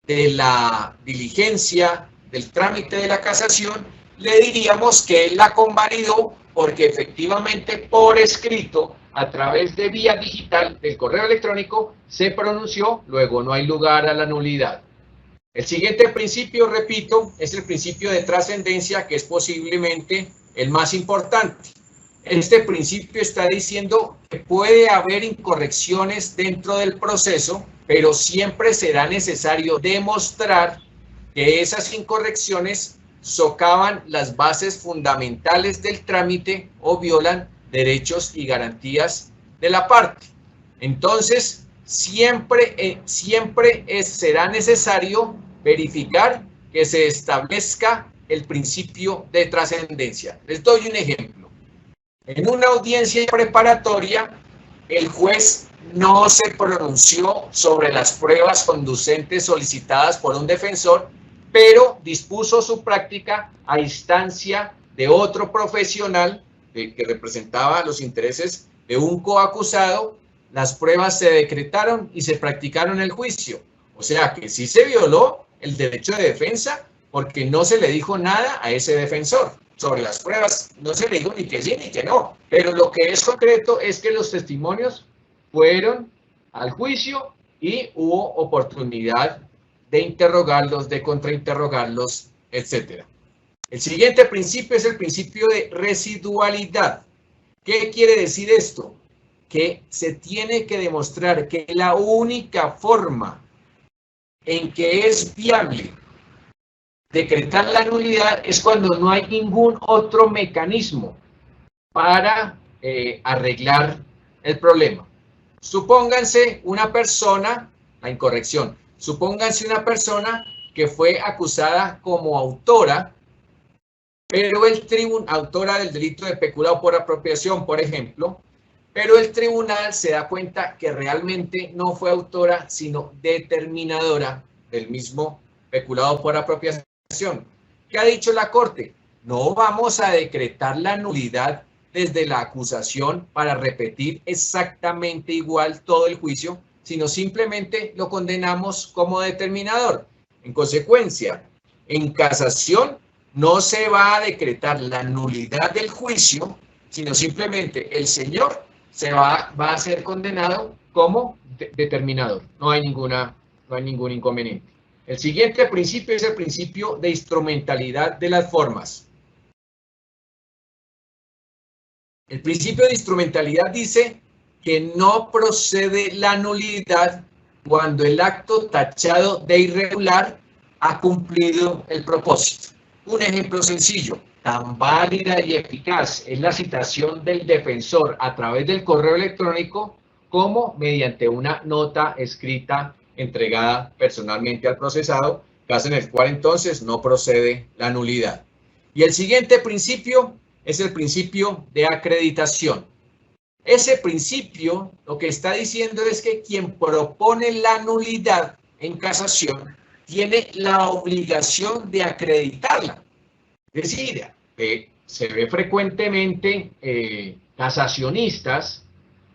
de la diligencia del trámite de la casación, le diríamos que él la convalidó porque efectivamente por escrito, a través de vía digital del correo electrónico, se pronunció, luego no hay lugar a la nulidad. El siguiente principio, repito, es el principio de trascendencia, que es posiblemente el más importante. Este principio está diciendo que puede haber incorrecciones dentro del proceso, pero siempre será necesario demostrar que esas incorrecciones socavan las bases fundamentales del trámite o violan derechos y garantías de la parte. Entonces, siempre será necesario verificar que se establezca el principio de trascendencia. Les doy un ejemplo. En una audiencia preparatoria, el juez no se pronunció sobre las pruebas conducentes solicitadas por un defensor, pero dispuso su práctica a instancia de otro profesional que representaba los intereses de un coacusado. Las pruebas se decretaron y se practicaron el juicio. O sea que sí se violó el derecho de defensa porque no se le dijo nada a ese defensor. Sobre las pruebas no se le dijo ni que sí ni que no. Pero lo que es concreto es que los testimonios fueron al juicio y hubo oportunidad de interrogarlos, de contrainterrogarlos, etc. El siguiente principio es el principio de residualidad. ¿Qué quiere decir esto? Que se tiene que demostrar que la única forma en que es viable decretar la nulidad es cuando no hay ningún otro mecanismo para arreglar el problema. Supónganse una persona, la incorrección, supónganse una persona que fue acusada como autora, pero autora del delito de peculado por apropiación, por ejemplo, pero el tribunal se da cuenta que realmente no fue autora, sino determinadora del mismo peculado por apropiación. ¿Qué ha dicho la Corte? No vamos a decretar la nulidad desde la acusación para repetir exactamente igual todo el juicio, sino simplemente lo condenamos como determinador. En consecuencia, en casación no se va a decretar la nulidad del juicio, sino simplemente el señor va a ser condenado como determinador. No hay ningún inconveniente. El siguiente principio es el principio de instrumentalidad de las formas. El principio de instrumentalidad dice que no procede la nulidad cuando el acto tachado de irregular ha cumplido el propósito. Un ejemplo sencillo. Tan válida y eficaz es la citación del defensor a través del correo electrónico como mediante una nota escrita entregada personalmente al procesado, caso en el cual entonces no procede la nulidad. Y el siguiente principio es el principio de acreditación. Ese principio lo que está diciendo es que quien propone la nulidad en casación tiene la obligación de acreditarla. Es decir, se ve frecuentemente casacionistas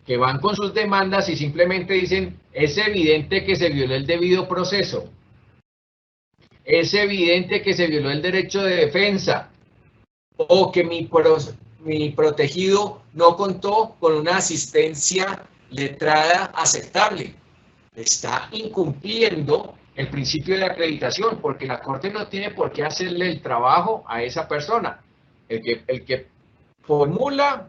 que van con sus demandas y simplemente dicen, es evidente que se violó el debido proceso, es evidente que se violó el derecho de defensa, o que mi protegido no contó con una asistencia letrada aceptable. Está incumpliendo el principio de acreditación, porque la Corte no tiene por qué hacerle el trabajo a esa persona. El que formula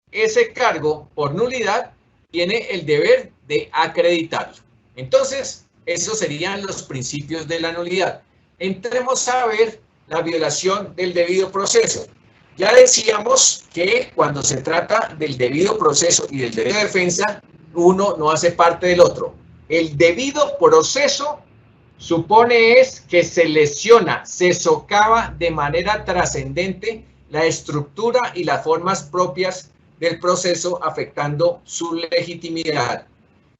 ese cargo por nulidad tiene el deber de acreditarlo. Entonces, esos serían los principios de la nulidad. Entremos a ver la violación del debido proceso. Ya decíamos que cuando se trata del debido proceso y del derecho de defensa, uno no hace parte del otro. El debido proceso supone que se lesiona, se socava de manera trascendente la estructura y las formas propias del proceso, afectando su legitimidad.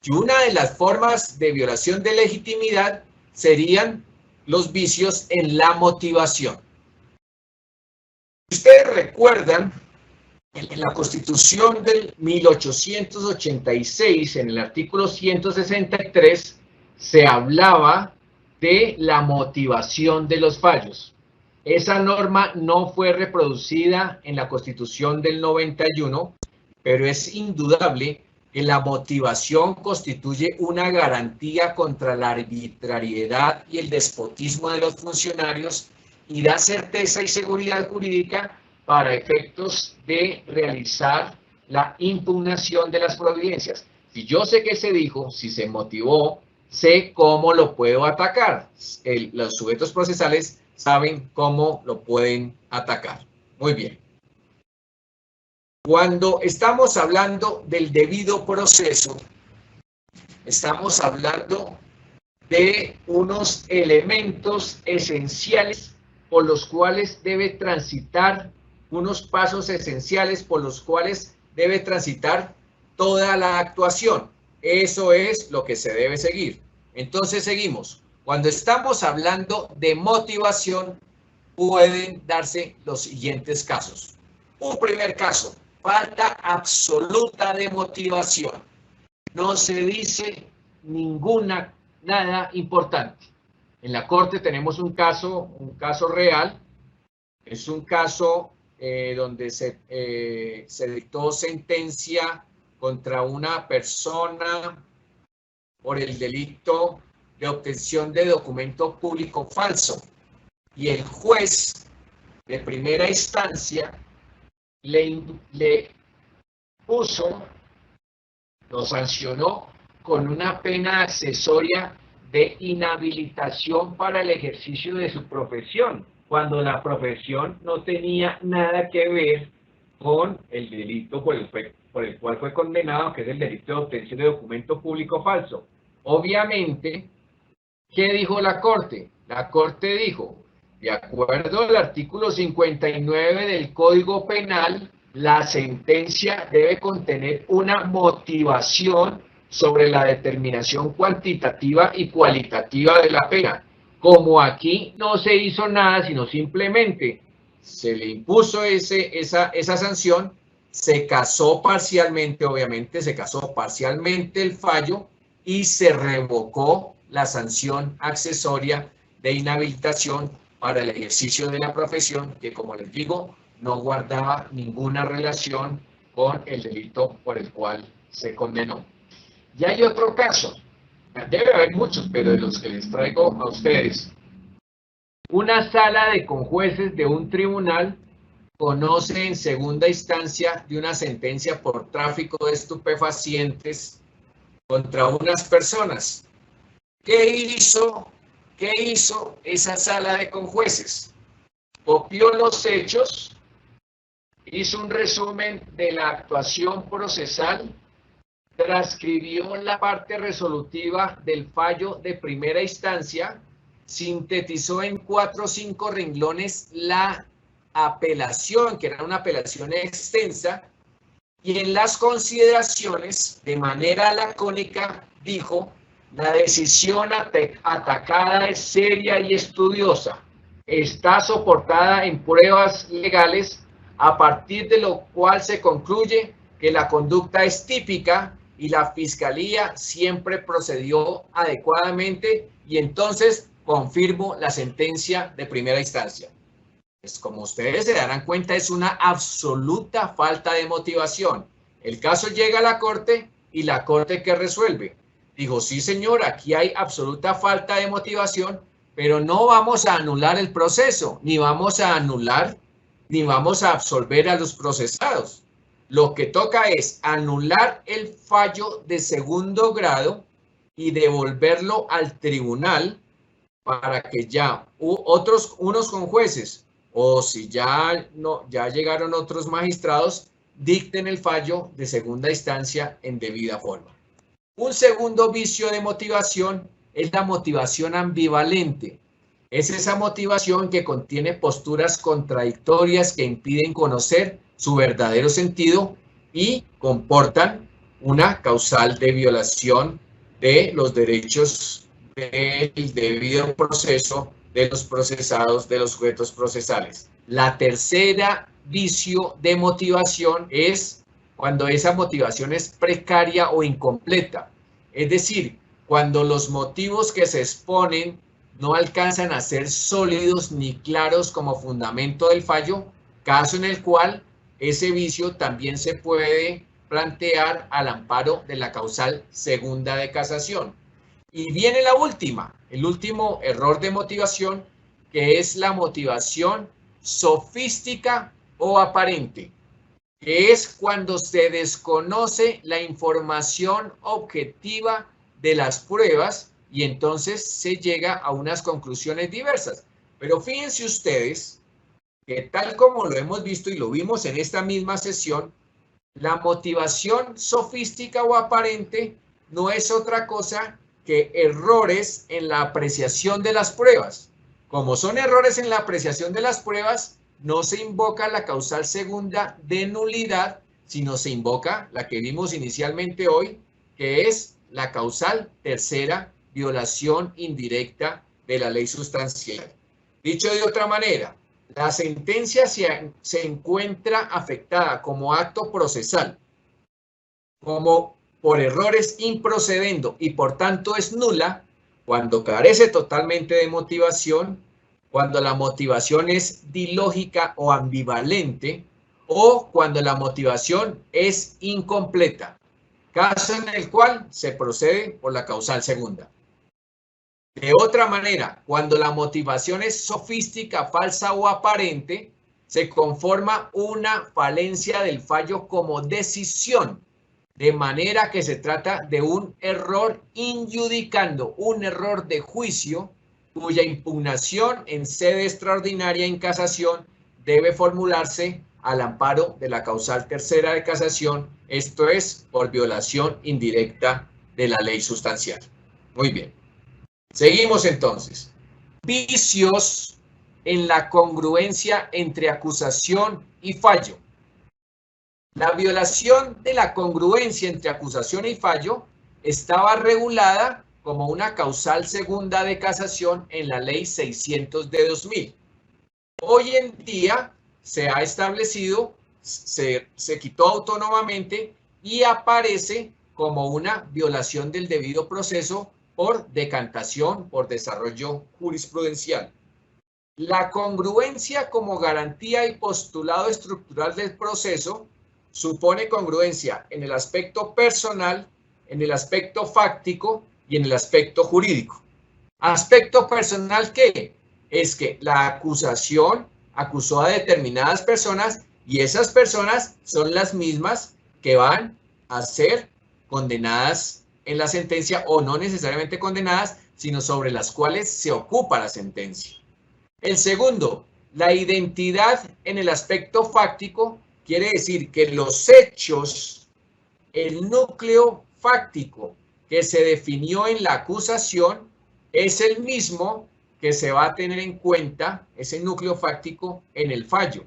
Y una de las formas de violación de legitimidad serían los vicios en la motivación. Ustedes recuerdan, en la Constitución del 1886, en el artículo 163, se hablaba de la motivación de los fallos. Esa norma no fue reproducida en la Constitución del 91, pero es indudable que la motivación constituye una garantía contra la arbitrariedad y el despotismo de los funcionarios y da certeza y seguridad jurídica para efectos de realizar la impugnación de las providencias. Si yo sé qué se dijo, si se motivó, sé cómo lo puedo atacar. Los sujetos procesales saben cómo lo pueden atacar. Muy bien. Cuando estamos hablando del debido proceso, estamos hablando de unos elementos esenciales por los cuales debe transitar, unos pasos esenciales por los cuales debe transitar toda la actuación. Eso es lo que se debe seguir. Entonces seguimos. Cuando estamos hablando de motivación, pueden darse los siguientes casos. Un primer caso, falta absoluta de motivación. No se dice nada importante. En la Corte tenemos un caso real. Es un caso donde se dictó sentencia contra una persona por el delito de obtención de documento público falso. Y el juez de primera instancia le puso, lo sancionó con una pena accesoria de inhabilitación para el ejercicio de su profesión, cuando la profesión no tenía nada que ver con el delito por el cual fue condenado, que es el delito de obtención de documento público falso. Obviamente, ¿qué dijo la Corte? La Corte dijo, de acuerdo al artículo 59 del Código Penal, la sentencia debe contener una motivación sobre la determinación cuantitativa y cualitativa de la pena. Como aquí no se hizo nada, sino simplemente se le impuso esa sanción, se casó parcialmente, obviamente, se casó parcialmente el fallo y se revocó la sanción accesoria de inhabilitación para el ejercicio de la profesión, que como les digo, no guardaba ninguna relación con el delito por el cual se condenó. Y hay otro caso, debe haber muchos, pero de los que les traigo a ustedes. Una sala de conjueces de un tribunal conoce en segunda instancia de una sentencia por tráfico de estupefacientes contra unas personas. ¿Qué hizo esa sala de conjueces? Copió los hechos, hizo un resumen de la actuación procesal, transcribió la parte resolutiva del fallo de primera instancia, sintetizó en 4 o 5 renglones la apelación, que era una apelación extensa, y en las consideraciones, de manera lacónica, dijo: la decisión atacada es seria y estudiosa, está soportada en pruebas legales, a partir de lo cual se concluye que la conducta es típica y la Fiscalía siempre procedió adecuadamente, y entonces confirmo la sentencia de primera instancia. Pues como ustedes se darán cuenta, es una absoluta falta de motivación. El caso llega a la Corte y la Corte, ¿qué resuelve? Digo, sí señor, aquí hay absoluta falta de motivación, pero no vamos a anular el proceso, ni vamos a anular, ni vamos a absolver a los procesados. Lo que toca es anular el fallo de segundo grado y devolverlo al tribunal para que ya unos conjueces, o si ya llegaron otros magistrados, dicten el fallo de segunda instancia en debida forma. Un segundo vicio de motivación es la motivación ambivalente. Es esa motivación que contiene posturas contradictorias que impiden conocer su verdadero sentido y comportan una causal de violación de los derechos del debido proceso de los procesados, de los sujetos procesales. La tercera vicio de motivación es cuando esa motivación es precaria o incompleta. Es decir, cuando los motivos que se exponen no alcanzan a ser sólidos ni claros como fundamento del fallo, caso en el cual ese vicio también se puede plantear al amparo de la causal segunda de casación. Y viene la última, el último error de motivación, que es la motivación sofística o aparente, que es cuando se desconoce la información objetiva de las pruebas y entonces se llega a unas conclusiones diversas. Pero fíjense ustedes que tal como lo hemos visto y lo vimos en esta misma sesión, la motivación sofística o aparente no es otra cosa que errores en la apreciación de las pruebas. Como son errores en la apreciación de las pruebas, no se invoca la causal segunda de nulidad, sino se invoca la que vimos inicialmente hoy, que es la causal tercera, violación indirecta de la ley sustancial. Dicho de otra manera, la sentencia se encuentra afectada como acto procesal, como por errores improcedendo y por tanto es nula cuando carece totalmente de motivación, cuando la motivación es dilógica o ambivalente o cuando la motivación es incompleta, caso en el cual se procede por la causal segunda. De otra manera, cuando la motivación es sofística, falsa o aparente, se conforma una falencia del fallo como decisión, de manera que se trata de un error injudicando, un error de juicio, cuya impugnación en sede extraordinaria en casación debe formularse al amparo de la causal tercera de casación, esto es, por violación indirecta de la ley sustancial. Muy bien. Seguimos entonces. Vicios en la congruencia entre acusación y fallo. La violación de la congruencia entre acusación y fallo estaba regulada como una causal segunda de casación en la ley 600 de 2000. Hoy en día se ha establecido, se quitó autónomamente y aparece como una violación del debido proceso por decantación, por desarrollo jurisprudencial. La congruencia como garantía y postulado estructural del proceso supone congruencia en el aspecto personal, en el aspecto fáctico y en el aspecto jurídico. Aspecto personal, ¿qué? Es que la acusación acusó a determinadas personas y esas personas son las mismas que van a ser condenadas en la sentencia o no necesariamente condenadas, sino sobre las cuales se ocupa la sentencia. El segundo, la identidad en el aspecto fáctico quiere decir que los hechos, el núcleo fáctico que se definió en la acusación es el mismo que se va a tener en cuenta, ese núcleo fáctico, en el fallo.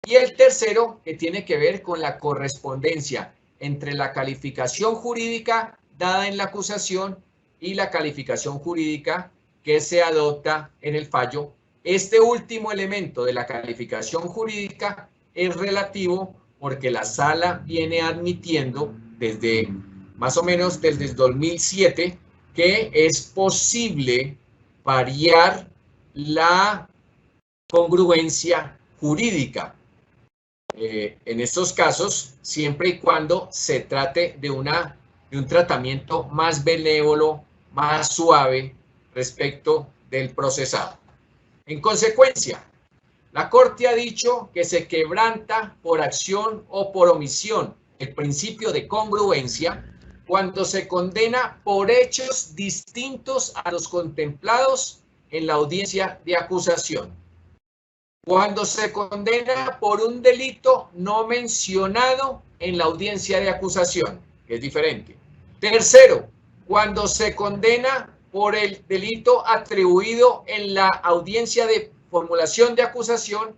Y el tercero, que tiene que ver con la correspondencia entre la calificación jurídica dada en la acusación y la calificación jurídica que se adopta en el fallo. Este último elemento de la calificación jurídica es relativo porque la sala viene admitiendo desde más o menos desde 2007 que es posible variar la congruencia jurídica. En estos casos, siempre y cuando se trate de un tratamiento más benévolo, más suave respecto del procesado. En consecuencia, la Corte ha dicho que se quebranta por acción o por omisión el principio de congruencia cuando se condena por hechos distintos a los contemplados en la audiencia de acusación. Cuando se condena por un delito no mencionado en la audiencia de acusación, que es diferente. Tercero, cuando se condena por el delito atribuido en la audiencia de formulación de acusación,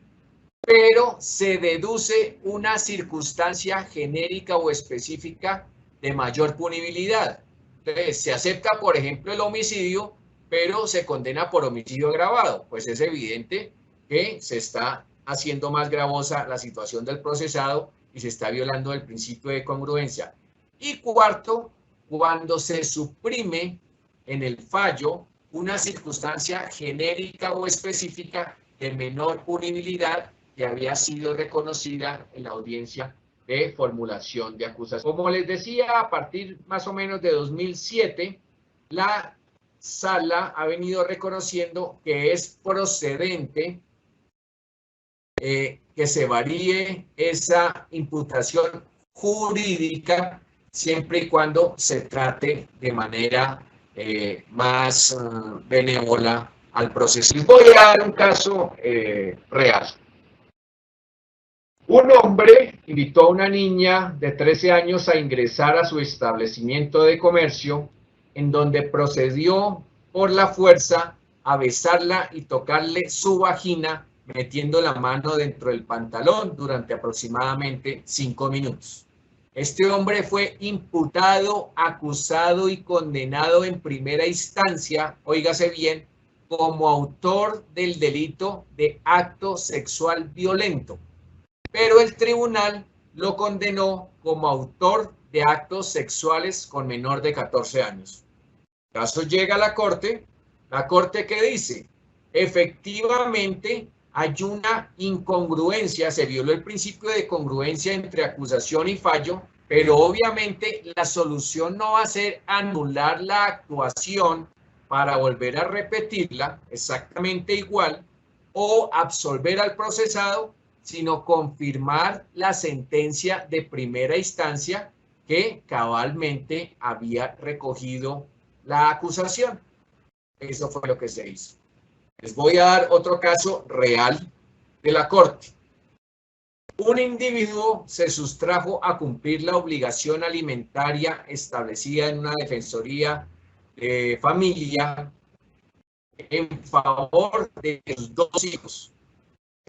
pero se deduce una circunstancia genérica o específica de mayor punibilidad. Entonces, se acepta, por ejemplo, el homicidio, pero se condena por homicidio agravado. Pues es evidente que se está haciendo más gravosa la situación del procesado y se está violando el principio de congruencia. Y cuarto, cuando se suprime en el fallo una circunstancia genérica o específica de menor punibilidad que había sido reconocida en la audiencia de formulación de acusación. Como les decía, a partir más o menos de 2007, la Sala ha venido reconociendo que es procedente que se varíe esa imputación jurídica siempre y cuando se trate de manera más benévola al proceso. Y voy a dar un caso real. Un hombre invitó a una niña de 13 años a ingresar a su establecimiento de comercio, en donde procedió por la fuerza a besarla y tocarle su vagina, metiendo la mano dentro del pantalón durante aproximadamente 5 minutos. Este hombre fue imputado, acusado y condenado en primera instancia, óigase bien, como autor del delito de acto sexual violento. Pero el tribunal lo condenó como autor de actos sexuales con menor de 14 años. El caso llega a la corte ¿qué dice? Efectivamente hay una incongruencia, se violó el principio de congruencia entre acusación y fallo, pero obviamente la solución no va a ser anular la actuación para volver a repetirla exactamente igual o absolver al procesado, sino confirmar la sentencia de primera instancia que cabalmente había recogido la acusación. Eso fue lo que se hizo. Les voy a dar otro caso real de la Corte. Un individuo se sustrajo a cumplir la obligación alimentaria establecida en una defensoría de familia en favor de sus 2 hijos.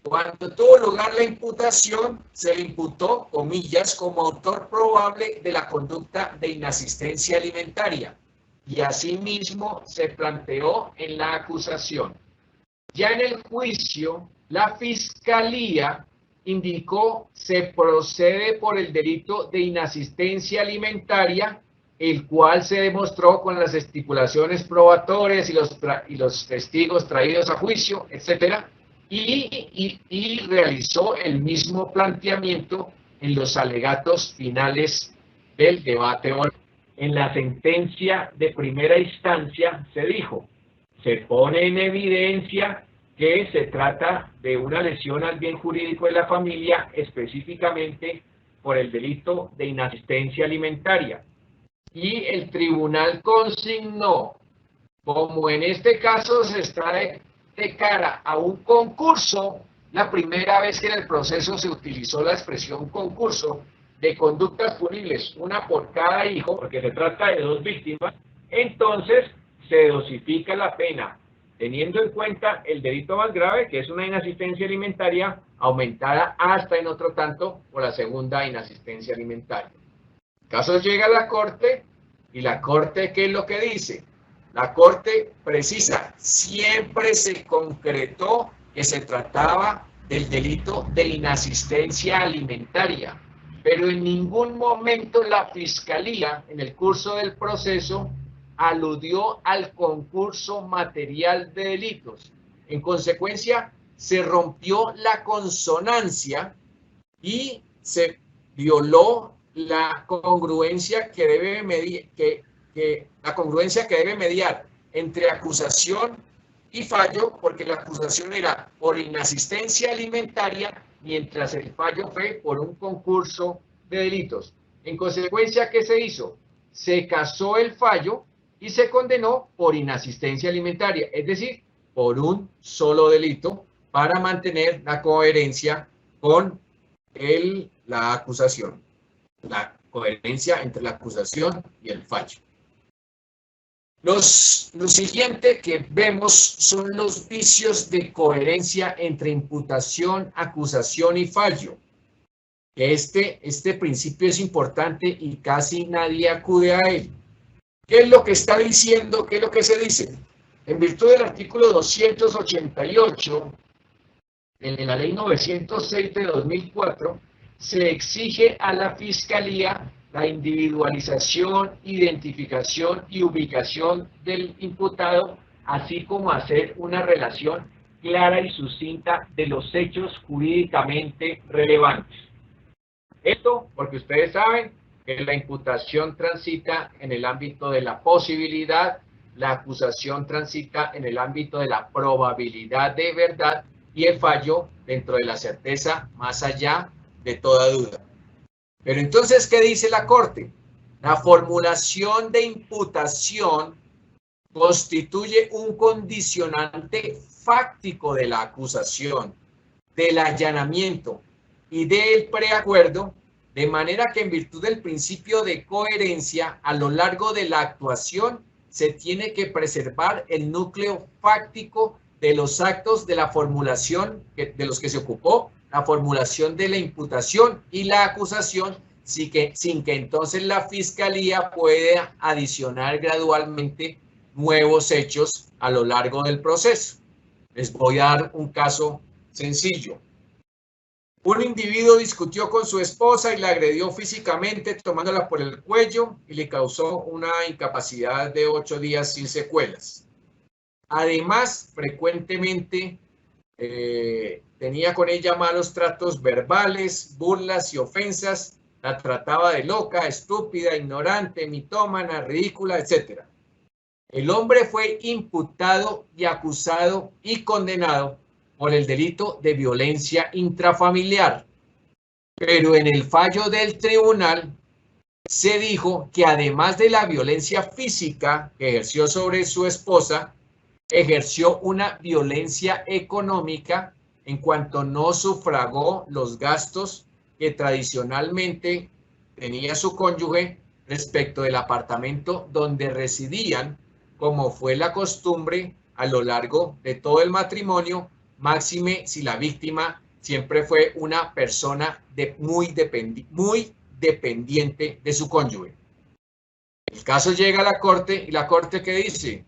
Cuando tuvo lugar la imputación, se le imputó, comillas, como autor probable de la conducta de inasistencia alimentaria, y asimismo se planteó en la acusación. Ya en el juicio, la Fiscalía indicó se procede por el delito de inasistencia alimentaria, el cual se demostró con las estipulaciones probatorias y los testigos traídos a juicio, etcétera, y realizó el mismo planteamiento en los alegatos finales del debate oral. En la sentencia de primera instancia se dijo, se pone en evidencia que se trata de una lesión al bien jurídico de la familia, específicamente por el delito de inasistencia alimentaria. Y el tribunal consignó, como en este caso se está de cara a un concurso, la primera vez que en el proceso se utilizó la expresión concurso de conductas punibles, una por cada hijo, porque se trata de 2 víctimas, entonces se dosifica la pena, teniendo en cuenta el delito más grave, que es una inasistencia alimentaria, aumentada hasta en otro tanto por la segunda inasistencia alimentaria. El caso llega a la Corte, y la Corte, ¿qué es lo que dice? La Corte precisa, siempre se concretó que se trataba del delito de inasistencia alimentaria, pero en ningún momento la Fiscalía, en el curso del proceso, aludió al concurso material de delitos. En consecuencia, se rompió la consonancia y se violó la congruencia que debe mediar entre acusación y fallo, porque la acusación era por inasistencia alimentaria, mientras el fallo fue por un concurso de delitos. En consecuencia, ¿qué se hizo? Se casó el fallo y se condenó por inasistencia alimentaria, es decir, por un solo delito, para mantener la coherencia con la acusación, la coherencia entre la acusación y el fallo. Lo siguiente que vemos son los vicios de coherencia entre imputación, acusación y fallo. Este principio es importante y casi nadie acude a él. ¿Qué es lo que está diciendo? ¿Qué es lo que se dice? En virtud del artículo 288 en la ley 906 de 2004, se exige a la Fiscalía la individualización, identificación y ubicación del imputado, así como hacer una relación clara y sucinta de los hechos jurídicamente relevantes. Esto porque ustedes saben que la imputación transita en el ámbito de la posibilidad, la acusación transita en el ámbito de la probabilidad de verdad y el fallo dentro de la certeza más allá de toda duda. Pero entonces, ¿qué dice la Corte? La formulación de imputación constituye un condicionante fáctico de la acusación, del allanamiento y del preacuerdo, de manera que en virtud del principio de coherencia, a lo largo de la actuación, se tiene que preservar el núcleo fáctico de los actos de la formulación de los que se ocupó, la formulación de la imputación y la acusación, sin que entonces la Fiscalía pueda adicionar gradualmente nuevos hechos a lo largo del proceso. Les voy a dar un caso sencillo. Un individuo discutió con su esposa y la agredió físicamente tomándola por el cuello y le causó una incapacidad de 8 días sin secuelas. Además, frecuentemente tenía con ella malos tratos verbales, burlas y ofensas, la trataba de loca, estúpida, ignorante, mitómana, ridícula, etc. El hombre fue imputado y acusado y condenado por el delito de violencia intrafamiliar. Pero en el fallo del tribunal se dijo que además de la violencia física que ejerció sobre su esposa, ejerció una violencia económica en cuanto no sufragó los gastos que tradicionalmente tenía su cónyuge respecto del apartamento donde residían, como fue la costumbre a lo largo de todo el matrimonio, máxime si la víctima siempre fue una persona muy dependiente de su cónyuge. El caso llega a la Corte y la Corte, ¿qué dice?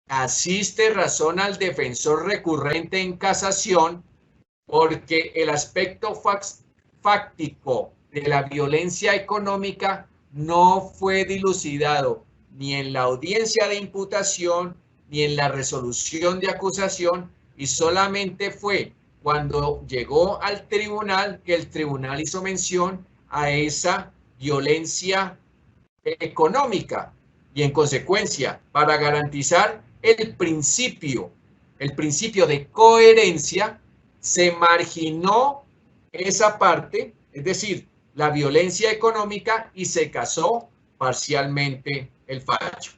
Asiste razón al defensor recurrente en casación porque el aspecto fáctico de la violencia económica no fue dilucidado ni en la audiencia de imputación ni en la resolución de acusación, y solamente fue cuando llegó al tribunal que el tribunal hizo mención a esa violencia económica y en consecuencia, para garantizar el principio de coherencia, se marginó esa parte, es decir, la violencia económica, y se casó parcialmente el fallo.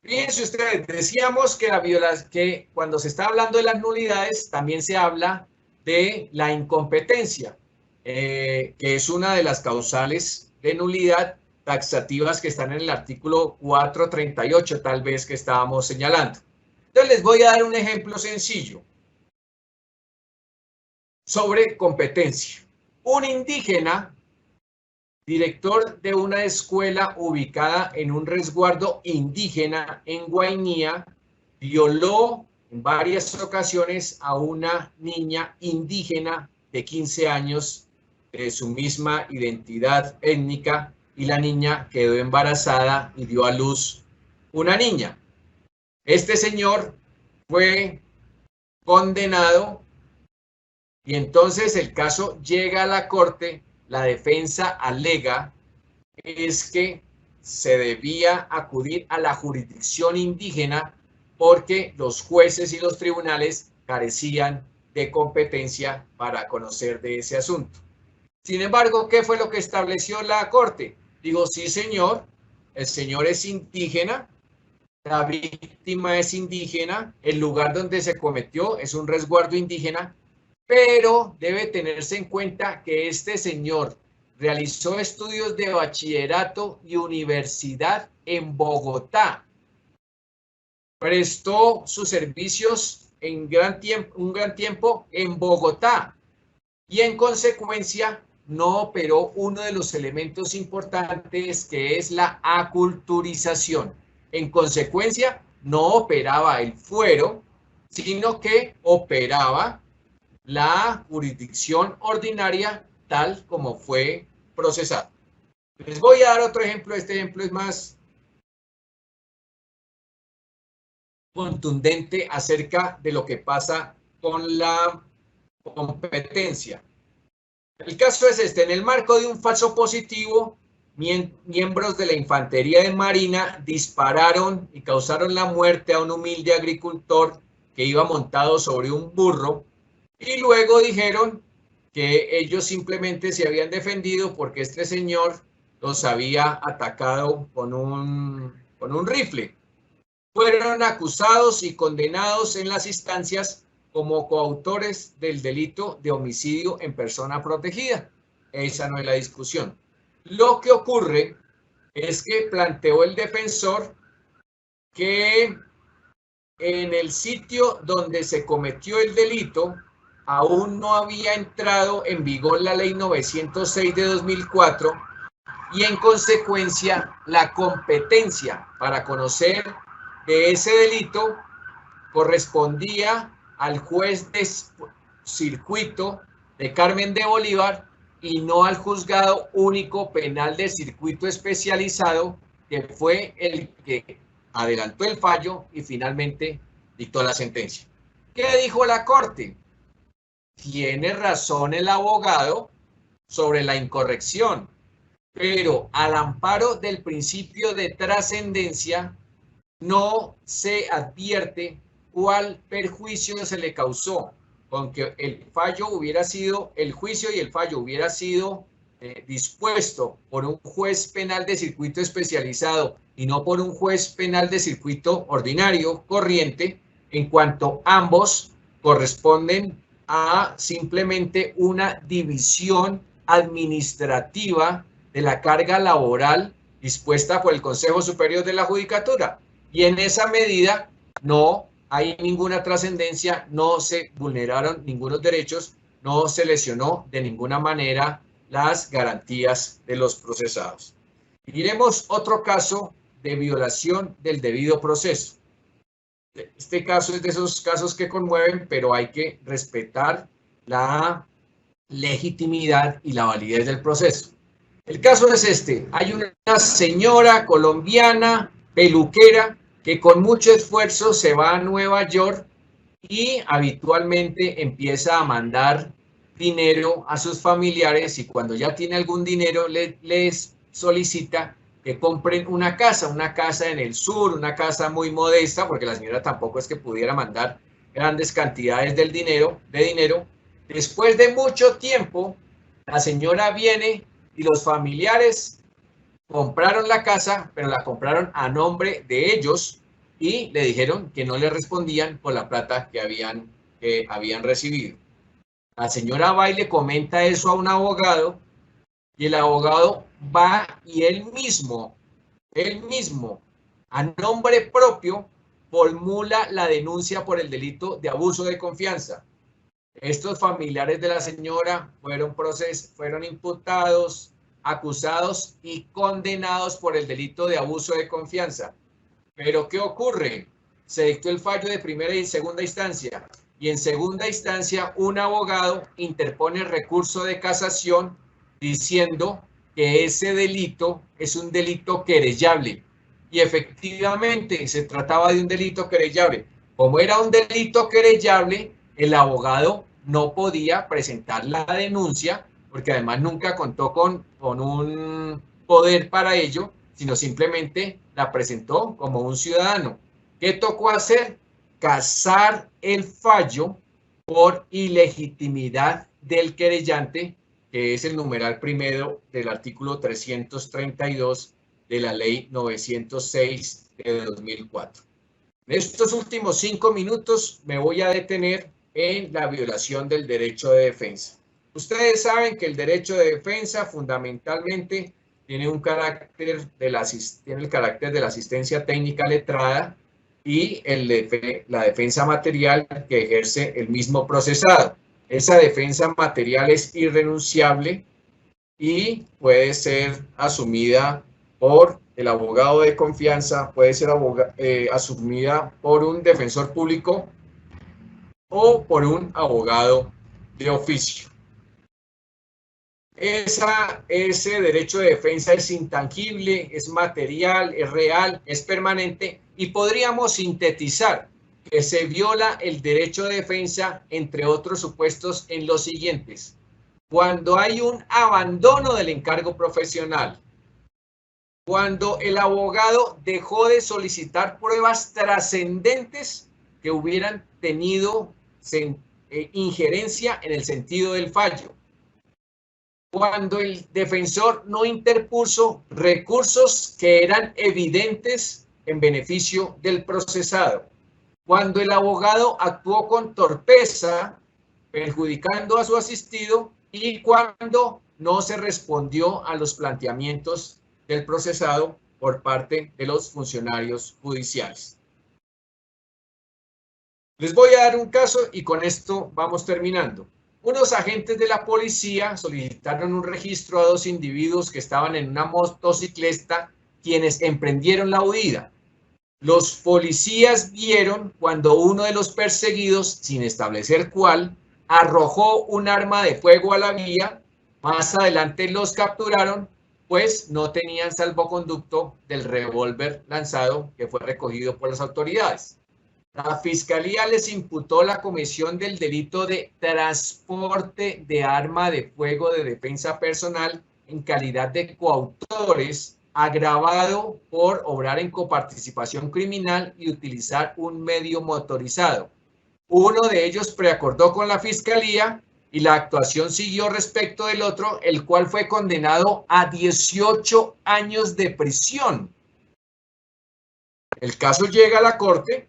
Fíjense ustedes, decíamos que cuando se está hablando de las nulidades, también se habla de la incompetencia, que es una de las causales de nulidad taxativas que están en el artículo 438, tal vez, que estábamos señalando. Entonces les voy a dar un ejemplo sencillo sobre competencia. Un indígena, director de una escuela ubicada en un resguardo indígena en Guainía, violó en varias ocasiones a una niña indígena de 15 años de su misma identidad étnica, y la niña quedó embarazada y dio a luz una niña. Este señor fue condenado y entonces el caso llega a la Corte. La defensa alega es que se debía acudir a la jurisdicción indígena porque los jueces y los tribunales carecían de competencia para conocer de ese asunto. Sin embargo, ¿qué fue lo que estableció la Corte? Digo, sí, señor, el señor es indígena, la víctima es indígena, el lugar donde se cometió es un resguardo indígena, pero debe tenerse en cuenta que este señor realizó estudios de bachillerato y universidad en Bogotá. Prestó sus servicios un gran tiempo en Bogotá y en consecuencia no operó uno de los elementos importantes, que es la aculturización. En consecuencia, no operaba el fuero, sino que operaba la jurisdicción ordinaria tal como fue procesado. Les voy a dar otro ejemplo. Este ejemplo es más contundente acerca de lo que pasa con la competencia. El caso es este: en el marco de un falso positivo, miembros de la Infantería de Marina dispararon y causaron la muerte a un humilde agricultor que iba montado sobre un burro, y luego dijeron que ellos simplemente se habían defendido porque este señor los había atacado con un rifle. Fueron acusados y condenados en las instancias como coautores del delito de homicidio en persona protegida. Esa no es la discusión. Lo que ocurre es que planteó el defensor que en el sitio donde se cometió el delito aún no había entrado en vigor la ley 906 de 2004 y en consecuencia la competencia para conocer de ese delito correspondía al juez de circuito de Carmen de Bolívar y no al juzgado único penal de circuito especializado, que fue el que adelantó el fallo y finalmente dictó la sentencia. ¿Qué dijo la Corte? Tiene razón el abogado sobre la incorrección, pero al amparo del principio de trascendencia no se advierte cuál perjuicio se le causó, aunque el fallo hubiera sido, el juicio y el fallo hubiera sido dispuesto por un juez penal de circuito especializado y no por un juez penal de circuito ordinario corriente, en cuanto ambos corresponden a simplemente una división administrativa de la carga laboral dispuesta por el Consejo Superior de la Judicatura. Y en esa medida no hay ninguna trascendencia, no se vulneraron ningunos derechos, no se lesionó de ninguna manera las garantías de los procesados. Miremos otro caso de violación del debido proceso. Este caso es de esos casos que conmueven, pero hay que respetar la legitimidad y la validez del proceso. El caso es este: hay una señora colombiana, peluquera, que con mucho esfuerzo se va a Nueva York y habitualmente empieza a mandar dinero a sus familiares, y cuando ya tiene algún dinero les solicita que compren una casa en el sur, una casa muy modesta, porque la señora tampoco es que pudiera mandar grandes cantidades de dinero. Después de mucho tiempo, la señora viene y los familiares compraron la casa, pero la compraron a nombre de ellos y le dijeron que no le respondían por la plata que habían recibido. La señora va y le comenta eso a un abogado, y el abogado va y él mismo, a nombre propio, formula la denuncia por el delito de abuso de confianza. Estos familiares de la señora fueron imputados, acusados y condenados por el delito de abuso de confianza. Pero ¿qué ocurre? Se dictó el fallo de primera y segunda instancia, y en segunda instancia un abogado interpone recurso de casación diciendo que ese delito es un delito querellable. Y efectivamente se trataba de un delito querellable. Como era un delito querellable, el abogado no podía presentar la denuncia, porque además nunca contó con un poder para ello, sino simplemente la presentó como un ciudadano. ¿Qué tocó hacer? Casar el fallo por ilegitimidad del querellante, que es el numeral primero del artículo 332 de la ley 906 de 2004. En estos últimos 5 minutos me voy a detener en la violación del derecho de defensa. Ustedes saben que el derecho de defensa fundamentalmente tiene el carácter de la asistencia técnica letrada y la defensa material que ejerce el mismo procesado. Esa defensa material es irrenunciable y puede ser asumida por el abogado de confianza, puede ser asumida por un defensor público o por un abogado de oficio. Ese derecho de defensa es intangible, es material, es real, es permanente, y podríamos sintetizar que se viola el derecho de defensa, entre otros supuestos, en los siguientes: cuando hay un abandono del encargo profesional, cuando el abogado dejó de solicitar pruebas trascendentes que hubieran tenido injerencia en el sentido del fallo, cuando el defensor no interpuso recursos que eran evidentes en beneficio del procesado, cuando el abogado actuó con torpeza, perjudicando a su asistido, y cuando no se respondió a los planteamientos del procesado por parte de los funcionarios judiciales. Les voy a dar un caso y con esto vamos terminando. Unos agentes de la policía solicitaron un registro a 2 individuos que estaban en una motocicleta, quienes emprendieron la huida. Los policías vieron cuando uno de los perseguidos, sin establecer cuál, arrojó un arma de fuego a la vía. Más adelante los capturaron, pues no tenían salvoconducto del revólver lanzado que fue recogido por las autoridades. La Fiscalía les imputó la comisión del delito de transporte de arma de fuego de defensa personal en calidad de coautores, agravado por obrar en coparticipación criminal y utilizar un medio motorizado. Uno de ellos preacordó con la Fiscalía y la actuación siguió respecto del otro, el cual fue condenado a 18 años de prisión. El caso llega a la Corte.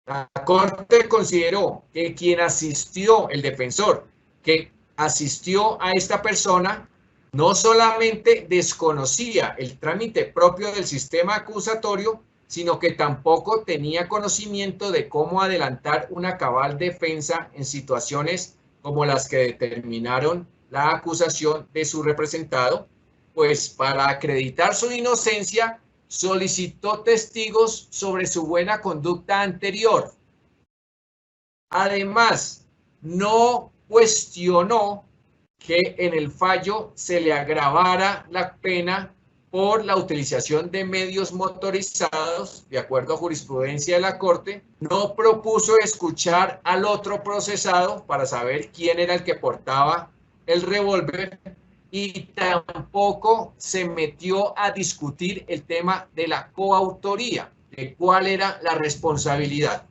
La Corte consideró que quien asistió, el defensor, que asistió a esta persona, no solamente desconocía el trámite propio del sistema acusatorio, sino que tampoco tenía conocimiento de cómo adelantar una cabal defensa en situaciones como las que determinaron la acusación de su representado, pues para acreditar su inocencia solicitó testigos sobre su buena conducta anterior. Además, no cuestionó que en el fallo se le agravara la pena por la utilización de medios motorizados, de acuerdo a jurisprudencia de la Corte. No propuso escuchar al otro procesado para saber quién era el que portaba el revólver, y tampoco se metió a discutir el tema de la coautoría, de cuál era la responsabilidad.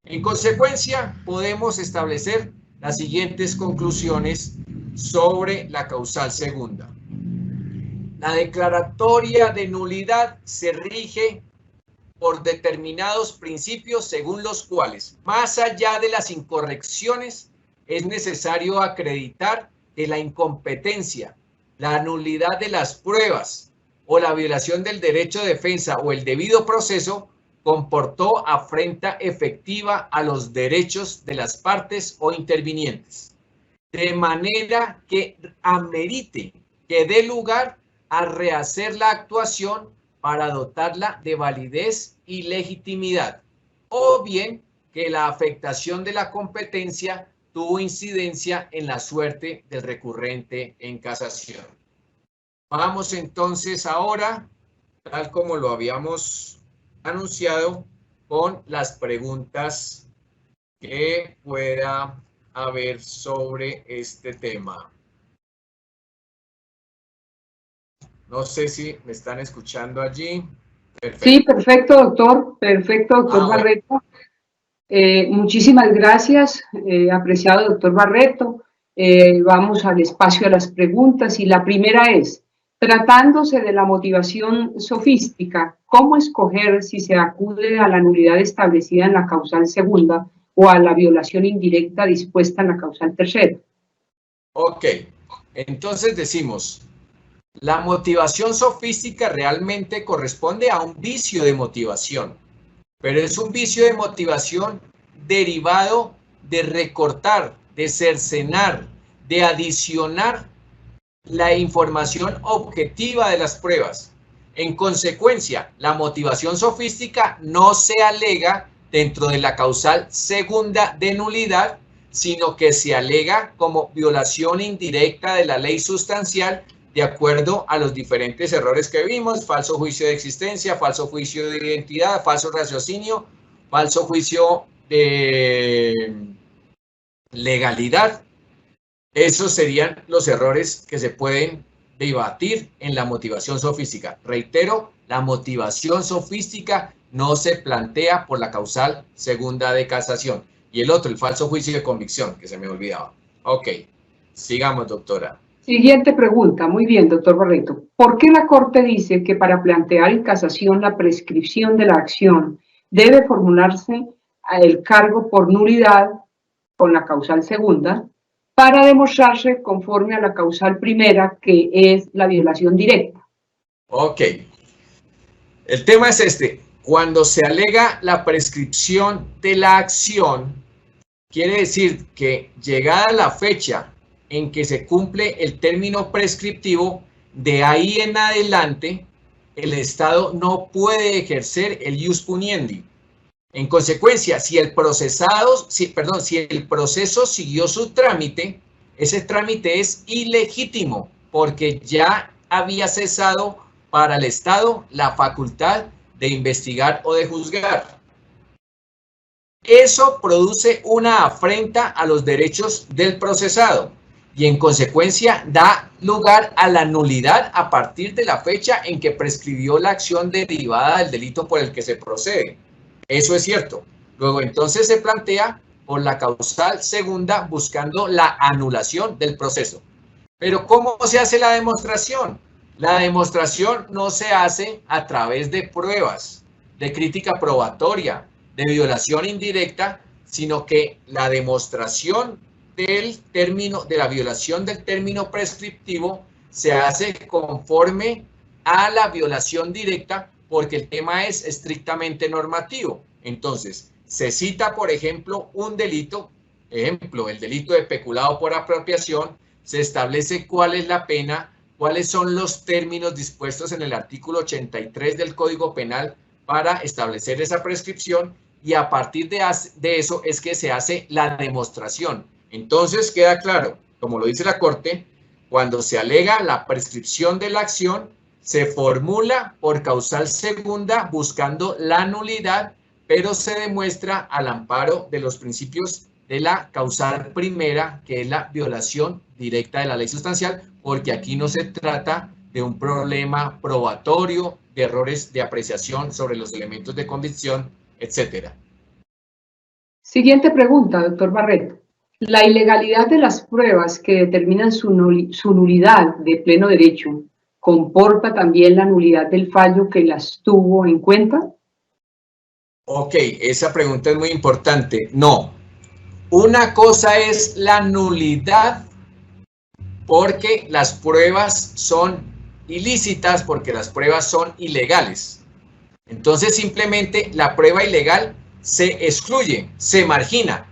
En consecuencia, podemos establecer las siguientes conclusiones sobre la causal segunda. La declaratoria de nulidad se rige por determinados principios según los cuales, más allá de las incorrecciones, es necesario acreditar que la incompetencia, la nulidad de las pruebas o la violación del derecho de defensa o el debido proceso comportó afrenta efectiva a los derechos de las partes o intervinientes, de manera que amerite que dé lugar a rehacer la actuación para dotarla de validez y legitimidad, o bien que la afectación de la competencia tuvo incidencia en la suerte del recurrente en casación. Vamos entonces ahora, tal como lo habíamos anunciado, con las preguntas que pueda haber sobre este tema. No sé si me están escuchando allí. Perfecto. Sí, perfecto, doctor. Perfecto, doctor Barreto. Muchísimas gracias, apreciado doctor Barreto. Vamos al espacio de las preguntas y la primera es, tratándose de la motivación sofística, ¿cómo escoger si se acude a la nulidad establecida en la causal segunda o a la violación indirecta dispuesta en la causal tercera? Ok, entonces decimos, la motivación sofística realmente corresponde a un vicio de motivación, pero es un vicio de motivación derivado de recortar, de cercenar, de adicionar la información objetiva de las pruebas. En consecuencia, la motivación sofística no se alega dentro de la causal segunda de nulidad, sino que se alega como violación indirecta de la ley sustancial de acuerdo a los diferentes errores que vimos: falso juicio de existencia, falso juicio de identidad, falso raciocinio, falso juicio de legalidad. Esos serían los errores que se pueden debatir en la motivación sofística. Reitero, la motivación sofística no se plantea por la causal segunda de casación. Y el otro, el falso juicio de convicción, que se me olvidaba. Ok, sigamos, doctora. Siguiente pregunta. Muy bien, doctor Barreto. ¿Por qué la Corte dice que para plantear en casación la prescripción de la acción debe formularse el cargo por nulidad con la causal segunda para demostrarse conforme a la causal primera, que es la violación directa? Ok. El tema es este. Cuando se alega la prescripción de la acción, quiere decir que llegada la fecha en que se cumple el término prescriptivo, de ahí en adelante el Estado no puede ejercer el ius puniendi. En consecuencia, si el proceso siguió su trámite, ese trámite es ilegítimo porque ya había cesado para el Estado la facultad de investigar o de juzgar. Eso produce una afrenta a los derechos del procesado y en consecuencia da lugar a la nulidad a partir de la fecha en que prescribió la acción derivada del delito por el que se procede. Eso es cierto. Luego entonces se plantea por la causal segunda buscando la anulación del proceso. Pero ¿cómo se hace la demostración? La demostración no se hace a través de pruebas, de crítica probatoria, de violación indirecta, sino que la demostración de la violación del término prescriptivo se hace conforme a la violación directa, porque el tema es estrictamente normativo. Entonces, se cita, por ejemplo, un delito, el delito de peculado por apropiación, se establece cuál es la pena, cuáles son los términos dispuestos en el artículo 83 del Código Penal para establecer esa prescripción, y a partir de eso es que se hace la demostración. Entonces queda claro, como lo dice la Corte, cuando se alega la prescripción de la acción, se formula por causal segunda buscando la nulidad, pero se demuestra al amparo de los principios de la causal primera, que es la violación directa de la ley sustancial, porque aquí no se trata de un problema probatorio, de errores de apreciación sobre los elementos de convicción, etcétera. Siguiente pregunta, doctor Barreto. ¿La ilegalidad de las pruebas que determinan su nulidad de pleno derecho comporta también la nulidad del fallo que las tuvo en cuenta? Ok, esa pregunta es muy importante. No. Una cosa es la nulidad porque las pruebas son ilícitas, porque las pruebas son ilegales. Entonces simplemente la prueba ilegal se excluye, se margina.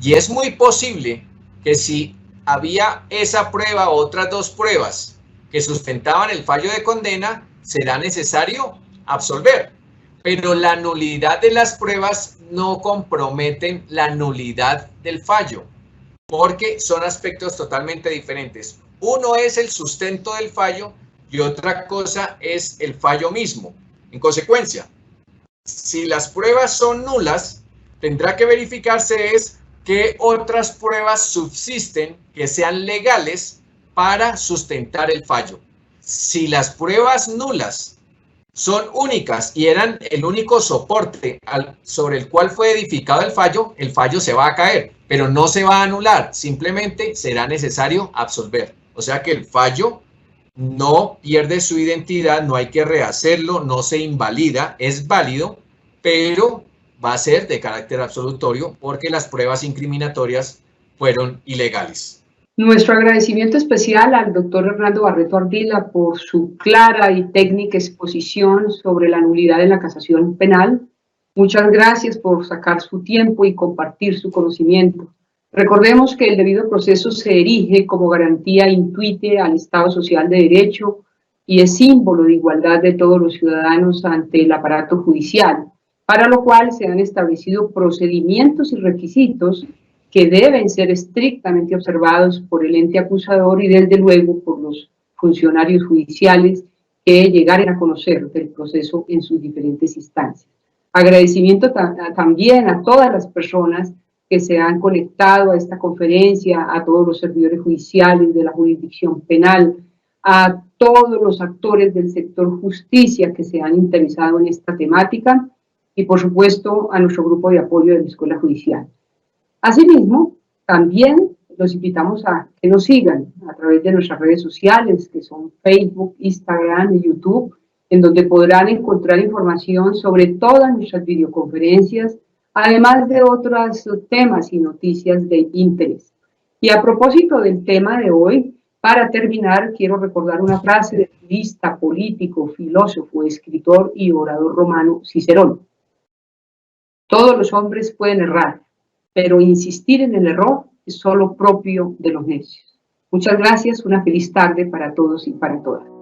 Y es muy posible que si había esa prueba o otras dos pruebas que sustentaban el fallo de condena, será necesario absolver. Pero la nulidad de las pruebas no comprometen la nulidad del fallo, porque son aspectos totalmente diferentes. Uno es el sustento del fallo y otra cosa es el fallo mismo. En consecuencia, si las pruebas son nulas, tendrá que verificarse qué otras pruebas subsisten que sean legales para sustentar el fallo. Si las pruebas nulas son únicas y eran el único soporte sobre el cual fue edificado el fallo se va a caer, pero no se va a anular, simplemente será necesario absolver. O sea que el fallo no pierde su identidad, no hay que rehacerlo, no se invalida, es válido, pero va a ser de carácter absolutorio porque las pruebas incriminatorias fueron ilegales. Nuestro agradecimiento especial al doctor Hernando Barreto Ardila por su clara y técnica exposición sobre la nulidad en la casación penal. Muchas gracias por sacar su tiempo y compartir su conocimiento. Recordemos que el debido proceso se erige como garantía intuite al Estado social de Derecho, y es símbolo de igualdad de todos los ciudadanos ante el aparato judicial, para lo cual se han establecido procedimientos y requisitos que deben ser estrictamente observados por el ente acusador y desde luego por los funcionarios judiciales que llegaren a conocer del proceso en sus diferentes instancias. Agradecimiento también a todas las personas que se han conectado a esta conferencia, a todos los servidores judiciales de la jurisdicción penal, a todos los actores del sector justicia que se han interesado en esta temática y, por supuesto, a nuestro grupo de apoyo de la Escuela Judicial. Asimismo, también los invitamos a que nos sigan a través de nuestras redes sociales, que son Facebook, Instagram y YouTube, en donde podrán encontrar información sobre todas nuestras videoconferencias, además de otros temas y noticias de interés. Y a propósito del tema de hoy, para terminar, quiero recordar una frase del jurista, político, filósofo, escritor y orador romano Cicerón. Todos los hombres pueden errar, pero insistir en el error es solo propio de los necios. Muchas gracias, una feliz tarde para todos y para todas.